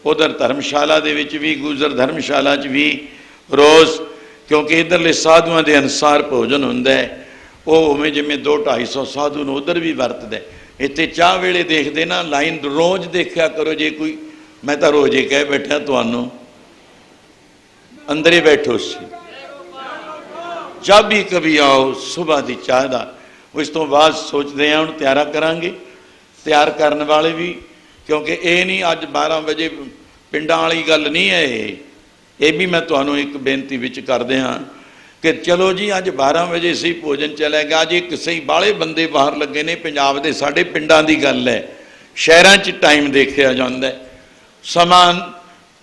उधर धर्मशाला दे विच भी गुजर धर्मशाला च भी रोज़, क्योंकि इधरले साधुओं के अनुसार भोजन हुंदा है, वो उवें जिवें 200-250 साधु नूं उधर भी वरतदा है। इत्थे चाह वेले देखते ना लाइन रोज़ देखा करो, जे कोई मैं तो रोज़ ही कह बैठा तुहानूं अंदर ही बैठो सी, जब भी कभी आओ सुबह की चाह का। उस तो बाद सोचते हैं हुण तैयारा करांगे, तैयार करने वाले भी, क्योंकि ये नहीं अज 12 बजे पिंडां वाली गल नहीं है, ये भी मैं तुहानूं एक बेनती विच करदे हाँ कि चलो जी अज 12 बजे सही भोजन चला गया, अज एक सही बाले बंदे बाहर लगे ने पंजाब दे, साडे पिंडां दी गल है, शहरां च टाइम देखा जाता है, समा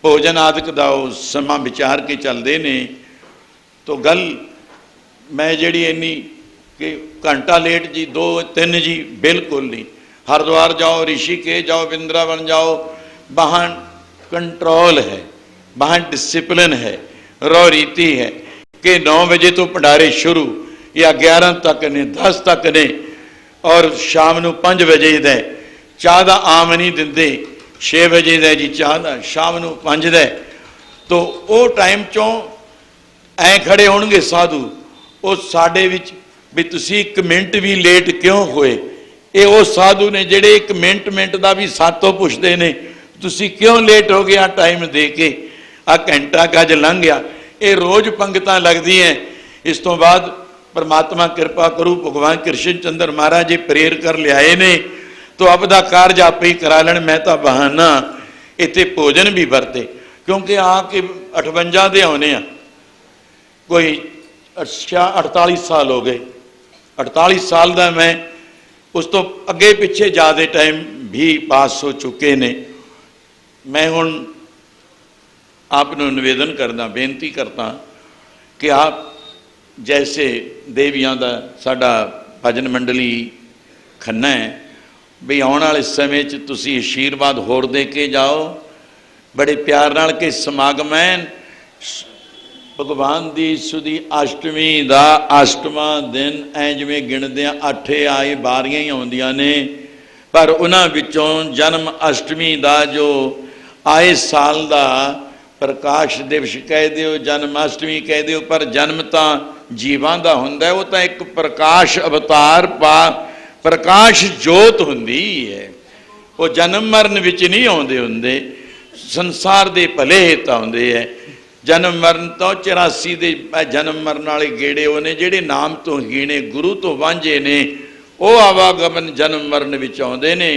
भोजन आदक दा समा विचार के चलते ने। तो गल मैं जिहड़ी इन्नी कि घंटा लेट जी 2-3 जी बिल्कुल नहीं। हरिद्वार जाओ, ऋषिकेश जाओ, वृंदावन जाओ, वहाँ कंट्रोल है, वहाँ डिसिप्लिन है, रो रीति है कि 9 बजे तो भंडारे शुरू या 11 तक ने, 10 तक ने, और शाम को 5 बजे दे चाह का आम नहीं दिंदे, 6 बजे दे जी चाह का, शाम को 5 दे। तो वो टाइम चों ऐ खड़े होणगे साधु, वो साडे विच भी तुसी 1 मिनट भी लेट क्यों होए, ये वो साधु ने जिहड़े 1 मिनट का भी सातों पुछते ने तुसी क्यों लेट हो गया टाइम दे के, आ घंटा गज लंघ गया। ये रोज़ पंगतां लगदी हैं। इस तो बाद परमात्मा कृपा करू, भगवान कृष्ण चंद्र महाराज जी प्रेर कर लियाए ने, तो आपदा कारज आप ही करा लैण, मैं तो बहाना इत्थे भोजन भी वरते, क्योंकि आके 58 दे आउणे आ, कोई 48 साल हो गए, 48 साल का मैं, उस तो अगे पिछे ज़्यादा टाइम भी पास हो चुके ने। मैं हुण आपनों निवेदन करदा, बेनती करता कि आप जैसे देवियां दा साडा भजन मंडली खन्ना है, भी आने वाले समय च तुसी आशीर्वाद होर दे के जाओ, बड़े प्यार नाल के समागम है। भगवान की सुधी अष्टमी का 8वां दिन ऐ जिवें गिणदे 8 आए बारियां ही आउंदियां ने, पर उन्हां विचों जन्म अष्टमी का जो आए साल का प्रकाश दिवस कह दिओ, जन्माष्टमी कह दिओ, पर जन्म तो जीवां दा हुंदा है, वो तो एक प्रकाश अवतार प्रकाश जोत हुंदी है, वो जन्म मरण विच नहीं आउंदे हुंदे, संसार दे भले हित आउंदे है। जन्म मरण तो 84 दे जन्म मरण वाले गेड़े उन्हें जिहड़े नाम तो हीणे गुरु तो वांझे ने, ਉਹ ਆਵਾਗਮਨ ਜਨਮ ਮਰਨ ਵਿੱਚ ਆਉਂਦੇ ਨੇ,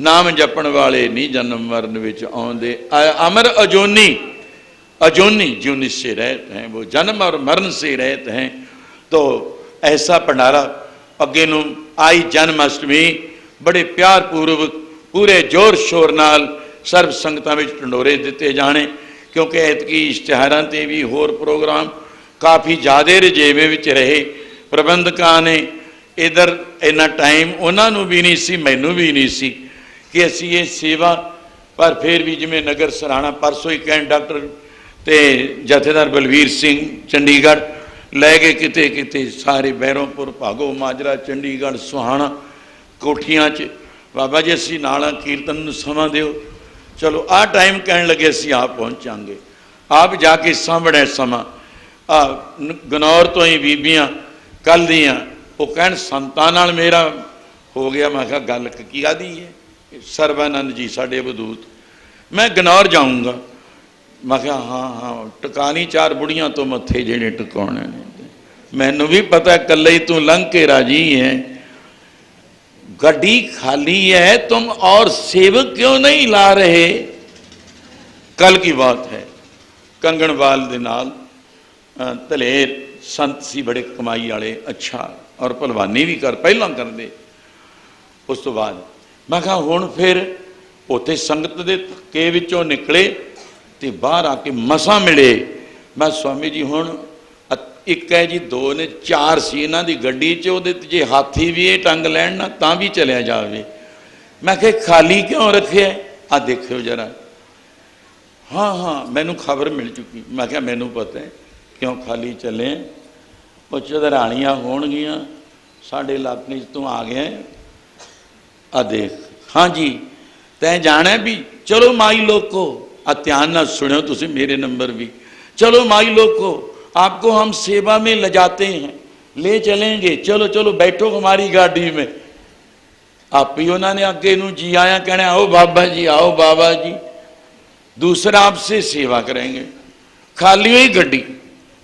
ਨਾਮ ਜਪਣ ਵਾਲੇ ਨਹੀਂ ਜਨਮ मरण ਵਿੱਚ आउंदे। अमर अजोनी, अजोनी जूनी से रहते हैं, वो जन्म और मरण से रहते हैं। तो ऐसा भंडारा अगे नूं आई जन्माष्टमी बड़े प्यार पूर्वक पूरे जोर शोर नाल सर्व संगतां विच ढंडोरे दिते जाने, क्योंकि ऐतकी इश्तिहारां ते भी होर प्रोग्राम काफ़ी ज़्यादा रजेवे विच रहे। प्रबंधकां ने इधर इन्ना टाइम उन्होंने भी नहीं सी, मैनू भी नहीं सी कि असी ये सेवा, पर फिर भी जिमें नगर सराहना परसों ही कहन डॉक्टर तो जथेदार बलवीर सिंह चंडीगढ़ लै गए किते किते सारे बैरोंपुर भागो माजरा चंडीगढ़ सुहाना कोठियां च, बाबा जी असी नाला कीर्तन समा दिओ। चलो आ टाइम कह लगे असी आप पहुँचांगे, आप जाके सामने समा आ गनौर तो ही बीबियां कल दियां वो कहन संतां नाल मेरा हो गया। मैं कहा गल की आदि है, सर्वानंद जी साडे बदूत, मैं गनौर जाऊँगा। मैं कहा हाँ हाँ टकानी चार बुढ़ियां तो मत्थे जेने टकाने ने, मैनू भी पता कल्ले ही तू लंघ के राजी है, गड्डी खाली है तुम और सेवक क्यों नहीं ला रहे। कल की बात है, कंगणवाल दे नाल धलेर संत सी बड़े कमाई वाले, अच्छा और भलवानी भी कर पहला करते। उस तो बाद मैं कहा हुण फिर उत्थे संगत दे के विचों निकले तो बाहर आके मसा मिले। मैं स्वामी जी हुण एक है जी, दो ने, चार सी इन्हां दी गड्डी च, उहदे ते जे हाथी भी ये टंग लैण ना तां भी चलिया जावे। मैं कहा खाली क्यों रखे, आ देखियो जरा। हाँ हाँ मैनू खबर मिल चुकी। मैं क्या मैनू पता है क्यों खाली चले, वो चौधराणियां होणगियां साडे इलाके तू आ गए, आ देख। हाँ जी तैं जाना भी, चलो माई लोको, आ ध्यान ना सुनियो तुसी मेरे नंबर भी, चलो माई लोको आपको हम सेवा में ले जाते हैं, ले चलेंगे, चलो चलो बैठो हमारी गाड़ी में। आप ही उन्होंने अगे नू जी आया कहना, आओ बाबा जी, आओ बाबा जी, दूसरा आपसे सेवा करेंगे। खाली हुई गड्डी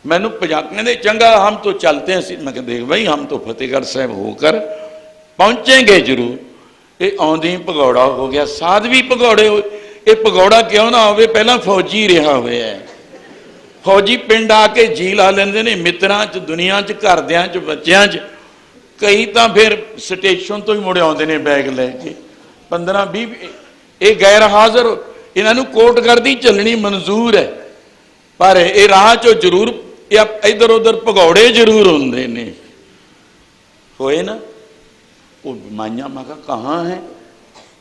मैनू पजाकने दे, चंगा हम तो चलते हैं। मैं देख भाई हम तो फतेहगढ़ साहब होकर पहुँचेंगे जरूर। ये आउंदे ही भगौड़ा हो गया, साध भी भगौड़े हो। ये भगौड़ा क्यों ना हो, पहला फौजी रहा हुआ है, फौजी पिंड आके जी ला लेंदे ने, मित्रां च, दुनिया च, घरदियां च, बच्चियां च। कई तो फिर स्टेशन तो ही मुड़े आउंदे ने बैग लैके 15-20। ये गैर हाजिर, इन्हों कोटगर्दी चलनी मंजूर है, पर ये राह चो जरूर इधर उधर भगौड़े जरूर होंदे ने। होए ना वो माइया, मैं कहा कहाँ है,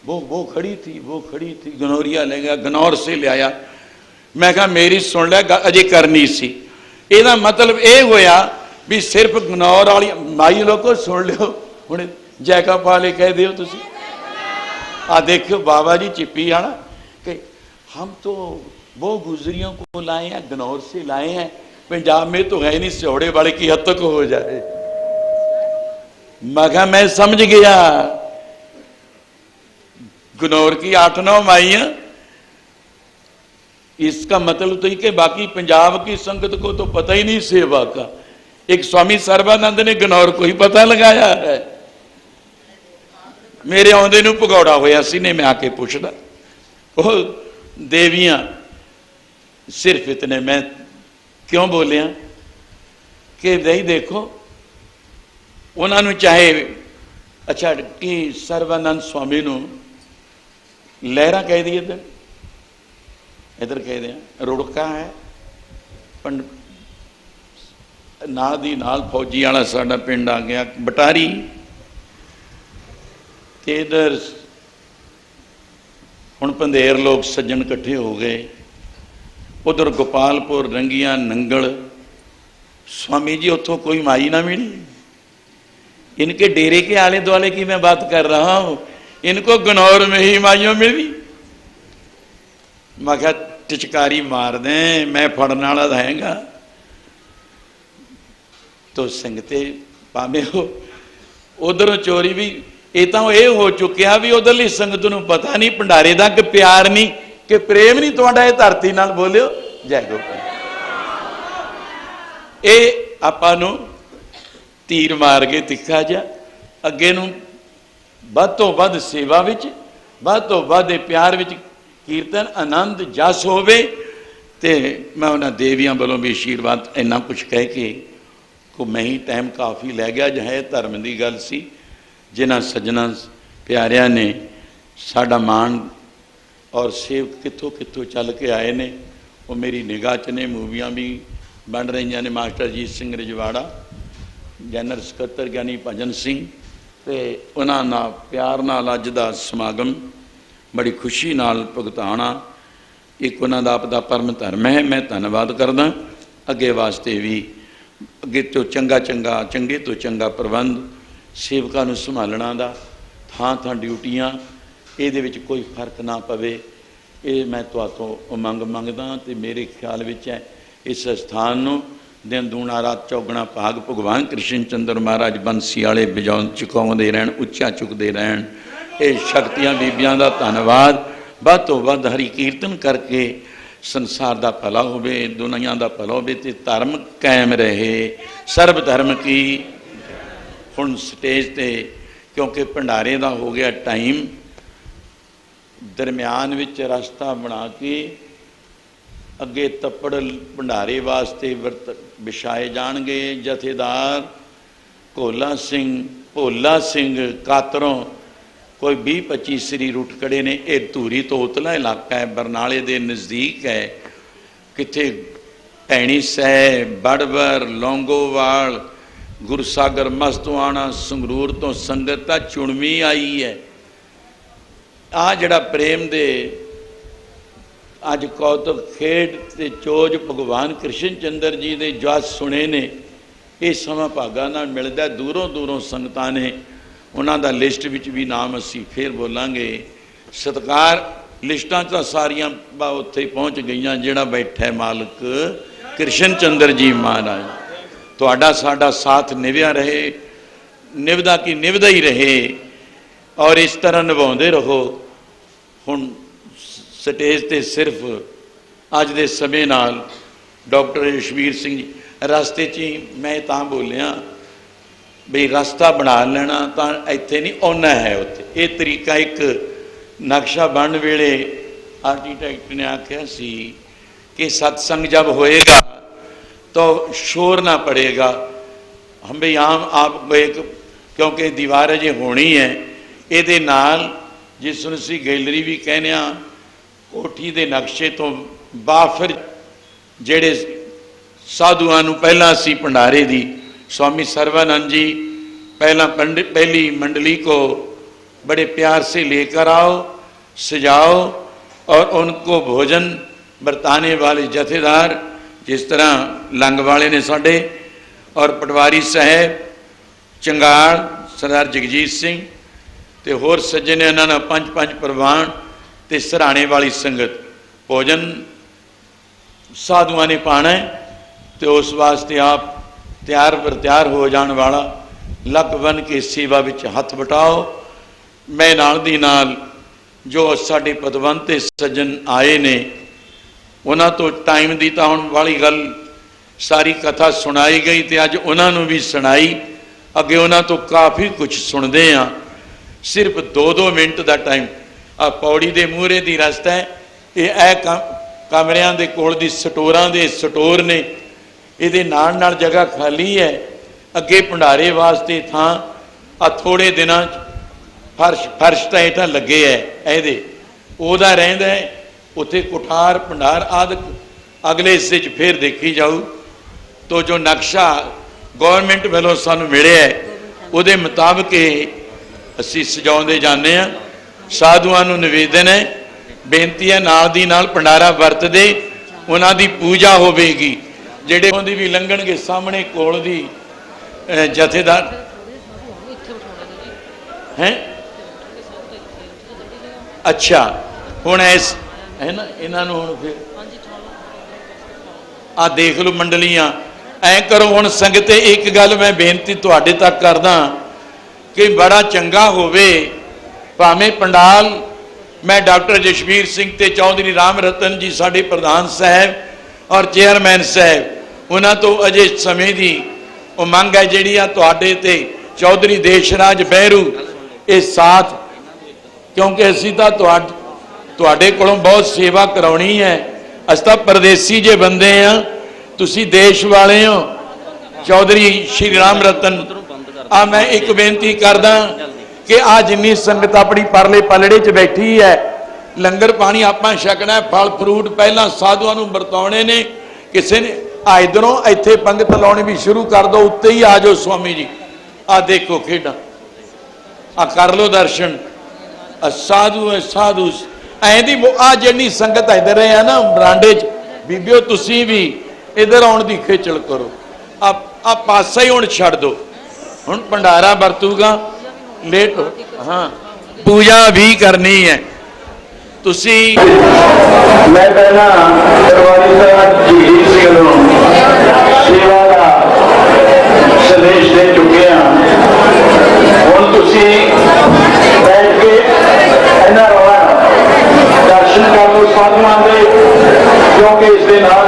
वो खड़ी थी, वो खड़ी थी। गनौरिया ले गया, गनौर से ले आया। मैं कहा मेरी सुन लिया अजे करनी सी। ਇਹਦਾ मतलब ये होया भी सिर्फ गनौर वाली माई लोगों सुन लियो, हुणे जैका पा ले कह दियो तुसी। आ देखियो बाबा जी चिप्पी आना कि हम तो वो गुजरियों को लाए हैं, गनौर से लाए हैं, पंजाब में तो है नहीं, सिौड़े वाले की हद तक हो जाए। मैं कहा मैं समझ गया, गनौर की 8-9 माइयां, इसका मतलब तो ही कि बाकी पंजाब की संगत को तो पता ही नहीं सेवा का। एक स्वामी सर्वानंद ने गनौर को ही पता लगाया है। मेरे आउंदे नूं भगौड़ा होया सी ने, मैं आके पुछदा ओ देवियां, सिर्फ इतने मैं क्यों बोलिया कि नहीं देखो उन्होंने चाहे, अच्छा कि सर्वानंद स्वामी नूं लहरा कह दी, इधर कह दें रुड़का है, पंड नाल दी नाल फौजी वाला साडा पिंड आ गया बटारी, ते इधर हुण पंधेर लोग सज्जन इकट्ठे हो गए, उधर गोपालपुर, रंगिया, नंगल। स्वामी जी उतों कोई माई ना मिली, इनके डेरे के आले दुआले की मैं बात कर रहा हूं, इनको गनौर में ही माइयों मिली। मैं क्या टिचकारी मार दें, मैं फड़ने वाला हैगा। तो संगते भावे हो उधरों चोरी भी, ये तो ये हो चुकिया भी उधरली संगत नूं पता नहीं भंडारे दा कि प्यार नहीं कि प्रेम नहीं तुहाडा, ये धरती नाल बोलियो जय गोपाल। ये आपां नूं तीर मार के तिखा जा ਅੱਗੇ ਨੂੰ ਵੱਧ ਤੋਂ ਵੱਧ ਸੇਵਾ ਵਿੱਚ, ਵੱਧ ਤੋਂ ਵੱਧ ਪਿਆਰ ਵਿੱਚ ਕੀਰਤਨ ਆਨੰਦ ਜਸ ਹੋਵੇ। ਤੇ ਮੈਂ ਉਹਨਾਂ ਦੇਵੀਆਂ ਵੱਲੋਂ ਵੀ ਆਸ਼ੀਰਵਾਦ ਇੰਨਾ ਕੁਛ ਕਹਿ ਕੇ ਕੋ ਮੈਂ ਹੀ ਟਾਈਮ ਕਾਫੀ ਲੈ ਗਿਆ। ਜਹੇ ਧਰਮ ਦੀ ਗੱਲ ਸੀ, ਜਿਨ੍ਹਾਂ ਸੱਜਣਾ ਪਿਆਰਿਆਂ ਨੇ ਸਾਡਾ ਮਾਣ ਔਰ ਸੇਵਕ ਕਿੱਥੋਂ ਕਿੱਥੋਂ ਚੱਲ ਕੇ ਆਏ ਨੇ, ਉਹ ਮੇਰੀ ਨਿਗਾਹ 'ਚ ਨੇ। ਮੂਵੀਆਂ ਵੀ ਬਣ ਰਹੀਆਂ ਨੇ। ਮਾਸਟਰ ਅਜੀਤ ਸਿੰਘ ਰਜਵਾੜਾ, ਜਨਰਲ ਸਕੱਤਰ ਗਿਆਨੀ ਭਜਨ ਸਿੰਘ, ਤੇ ਉਹਨਾਂ ਨਾਲ ਪਿਆਰ ਨਾਲ ਅੱਜ ਦਾ ਸਮਾਗਮ ਬੜੀ ਖੁਸ਼ੀ ਨਾਲ ਭੁਗਤਾਉਣਾ ਇੱਕ ਉਹਨਾਂ ਦਾ ਆਪਦਾ ਪਰਮ ਧਰਮ ਹੈ। ਮੈਂ ਧੰਨਵਾਦ ਕਰਦਾ। ਅੱਗੇ ਵਾਸਤੇ ਵੀ ਅੱਗੇ ਤੋਂ ਚੰਗੇ ਤੋਂ ਚੰਗਾ ਪ੍ਰਬੰਧ ਸੇਵਕਾਂ ਨੂੰ ਸੰਭਾਲਣਾ ਦਾ, ਥਾਂ ਥਾਂ ਡਿਊਟੀਆਂ, ਇਹਦੇ ਵਿੱਚ ਕੋਈ ਫਰਕ ਨਾ ਪਵੇ, ਇਹ ਮੈਂ ਤੁਹਾਤੋਂ ਮੰਗਦਾ। ਤੇ ਮੇਰੇ ਖਿਆਲ ਵਿੱਚ ਹੈ ਇਸ ਸਥਾਨ ਨੂੰ ਦਿਨ ਦੂਣਾ ਰਾਤ ਚੌਗਣਾ ਭਾਗ ਭਗਵਾਨ ਕ੍ਰਿਸ਼ਨ ਚੰਦਰ ਮਹਾਰਾਜ ਬੰਸੀ ਵਾਲੇ ਚੁਕਾਉਂਦੇ ਰਹਿਣ, ਉੱਚਾ ਚੁੱਕਦੇ ਰਹਿਣ। ਇਹ ਸ਼ਕਤੀਆਂ ਬੀਬੀਆਂ ਦਾ ਧੰਨਵਾਦ। ਵੱਧ ਤੋਂ ਵੱਧ ਹਰੀ ਕੀਰਤਨ ਕਰਕੇ ਸੰਸਾਰ ਦਾ ਭਲਾ ਹੋਵੇ, ਦੁਨੀਆ ਦਾ ਭਲਾ ਹੋਵੇ ਤੇ ਧਰਮ ਕਾਇਮ ਰਹੇ। ਸਰਬ ਧਰਮ ਕੀ। ਹੁਣ ਸਟੇਜ ਤੇ ਕਿਉਂਕਿ ਭੰਡਾਰੇ ਦਾ ਹੋ ਗਿਆ ਟਾਈਮ, ਦਰਮਿਆਨ ਵਿੱਚ ਰਸਤਾ ਬਣਾ ਕੇ ਅੱਗੇ ਤੱਪੜ ਭੰਡਾਰੇ ਵਾਸਤੇ ਵਿਛਾਏ ਜਾਣਗੇ। ਜਥੇਦਾਰ ਭੋਲਾ ਸਿੰਘ ਕਾਤਰੋਂ ਕੋਈ 20-25 ਸਰੀਰ ਉੱਠ ਖੜੇ ਨੇ। ਇਹ ਧੂਰੀ ਤੋਂ ਉਤਲਾ ਇਲਾਕਾ ਹੈ, ਬਰਨਾਲੇ ਦੇ ਨਜ਼ਦੀਕ ਹੈ। ਕਿੱਥੇ ਭੈਣੀ ਸਾਹਿਬ, ਬੜਵਰ, ਲੌਂਗੋਵਾਲ, ਗੁਰਸਾਗਰ, ਮਸਤਵਾਣਾ, ਸੰਗਰੂਰ ਤੋਂ ਸੰਗਤ ਤਾਂ ਚੁਣਵੀਂ ਆਈ ਹੈ। ਆਹ ਜਿਹੜਾ ਪ੍ਰੇਮ ਦੇ ਅੱਜ ਕੌਤਕ ਖੇਡ ਤੇ ਚੋਜ ਭਗਵਾਨ ਕ੍ਰਿਸ਼ਨ ਚੰਦਰ ਜੀ ਦੇ ਜਸ ਸੁਣੇ ਨੇ, ਇਹ ਸਮਾਂ ਭਾਗਾਂ ਨਾਲ ਮਿਲਦਾ। ਦੂਰੋਂ ਦੂਰੋਂ ਸੰਗਤਾਂ ਨੇ, ਉਹਨਾਂ ਦਾ ਲਿਸਟ ਵਿੱਚ ਵੀ ਨਾਮ ਅਸੀਂ ਫੇਰ ਬੋਲਾਂਗੇ। ਸਤਿਕਾਰ ਲਿਸਟਾਂ 'ਚ ਤਾਂ ਸਾਰੀਆਂ ਉੱਥੇ ਪਹੁੰਚ ਗਈਆਂ। ਜਿਹੜਾ ਬੈਠਾ ਮਾਲਕ ਕ੍ਰਿਸ਼ਨ ਚੰਦਰ ਜੀ ਮਹਾਰਾਜ, ਤੁਹਾਡਾ ਸਾਡਾ ਸਾਥ ਨਿਭਿਆ ਰਹੇ, ਨਿਭਦਾ ਕੀ ਨਿਭਦਾ ਹੀ ਰਹੇ, ਔਰ ਇਸ ਤਰ੍ਹਾਂ ਨਿਭਾਉਂਦੇ ਰਹੋ। ਹੁਣ ਸਟੇਜ ਤੇ ਸਿਰਫ ਅੱਜ ਦੇ ਸਮੇਂ ਨਾਲ ਡਾਕਟਰ ਯਸ਼ਵੀਰ ਸਿੰਘ ਜੀ, ਰਸਤੇ 'ਚ ਹੀ ਮੈਂ ਤਾਂ ਬੋਲਿਆ ਬਈ ਰਸਤਾ ਬਣਾ ਲੈਣਾ ਤਾਂ ਇੱਥੇ ਨਹੀਂ ਆਉਣਾ ਹੈ ਉੱਥੇ। ਇਹ ਤਰੀਕਾ ਇੱਕ ਨਕਸ਼ਾ ਬਣਨ ਵੇਲੇ ਆਰਕੀਟੈਕਟ ਨੇ ਆਖਿਆ ਸੀ कि सत्संग जब होएगा तो शोर ना पड़ेगा। हम भी आम आप एक क्योंकि दीवार अजे होनी है ये नाल जिसनूं असीं गैलरी भी कहने कोठी दे नक्शे तो बाफर जेड़े साधुआं नूं पहला असीं भंडारे दी स्वामी सर्वानंद जी पहली मंडली को बड़े प्यार से लेकर आओ, सजाओ और उनको भोजन बरताने वाले जथेदार जिस तरह लंग वाले ने साढ़े और पटवारी साहब चंगाल सरदार जगजीत सिंह ते होर सज्जन ने इन्होंने पंच पंच प्रवान ते सराणे वाली संगत भोजन साधुआं ने पाना है तो उस वास्ते आप तैयार पर तैयार हो जाने वाला लक बन के सेवा विच हथ बटाओ। मैं नाल दी नाल जो साडे पतवंत ते सज्जन आए ने उन्हां तो टाइम दी तां हुण वाली गल सारी कथा सुनाई गई तो अज उन्होंने भी सुनाई अगे उन्होंने तो काफ़ी कुछ सुनते हाँ। सिर्फ 2-2 मिनट का टाइम आ पौड़ी के मूहरे की रस्ता है ये कमरियां दे कोल दी स्टोरां दे स्टोर ने ये नाल नाल जगह खाली है अगे भंडारे वास्ते थां आ थोड़े दिनों फर्श तो हेठां लगे है ये ओहदा रहिंदा है उत्थे कुठार भंडार आदि अगले हिस्से फिर देखी जाऊ। तो जो नक्शा गौरमेंट वालों सानू मिले है उहदे मुताबिक असीं सजाउंदे जाने आ। साधुआं नूं निवेदन है बेनती है नाल दी नाल भंडारा वरतदे उन्हां दी पूजा होवेगी जिहड़े उहदी भी लंघणगे सामने कोल दी जथेदार हैं। अच्छा हुण इस है ना इन्हां नूं हुण फिर आ देख लो मंडलियां ऐ करो। हुण संगते एक गल मैं बेनती तुहाडे तक करदा कि बड़ा चंगा होवे भावें पंडाल मैं डॉक्टर जशवीर सिंह ते चौधरी राम रतन जी साडे प्रधान साहब और चेयरमैन साहब उन्हां तो अजे समय दी उमंग है जिहड़ी आ तुहाडे ते चौधरी देशराज बहरू ये साथ, क्योंकि असी तो तुहाडे कोलों बहुत सेवा कराउणी है। अस तां परदेसी जे बंदे हाँ, तुसी देश वाले हो। चौधरी श्री राम रतन आ मैं एक बेनती करदा कि आ जिन्नी संगत अपनी परले पलड़े च बैठी है, लंगर पानी आपां छकना, फल फ्रूट पहला साधुआं नूं वरताउणे ने। किसी ने आ इधरों इत्थे पंगत लाउणी भी शुरू कर दो, उत्ते ही आ जाओ स्वामी जी। आ देखो खेडा, आ कर लो दर्शन। साधु है साधु ऐदी आ जिन्नी संगत इधर है ना बरांडे च, बीबियो तुसी भी इधर आउण दी खेचल करो। आ पासा ही हुण छड्ड दो, हुण भंडारा वरतूगा लेट। हाँ पूजा भी करनी है। तुसी मैं पहला दरबारी साहब जी सिंह सेवा का संदेश दे चुके हैं। हुण तुसी बैठ के इन्हां दर्शन कर लो साधुआं दे, क्योंकि इस दे नाल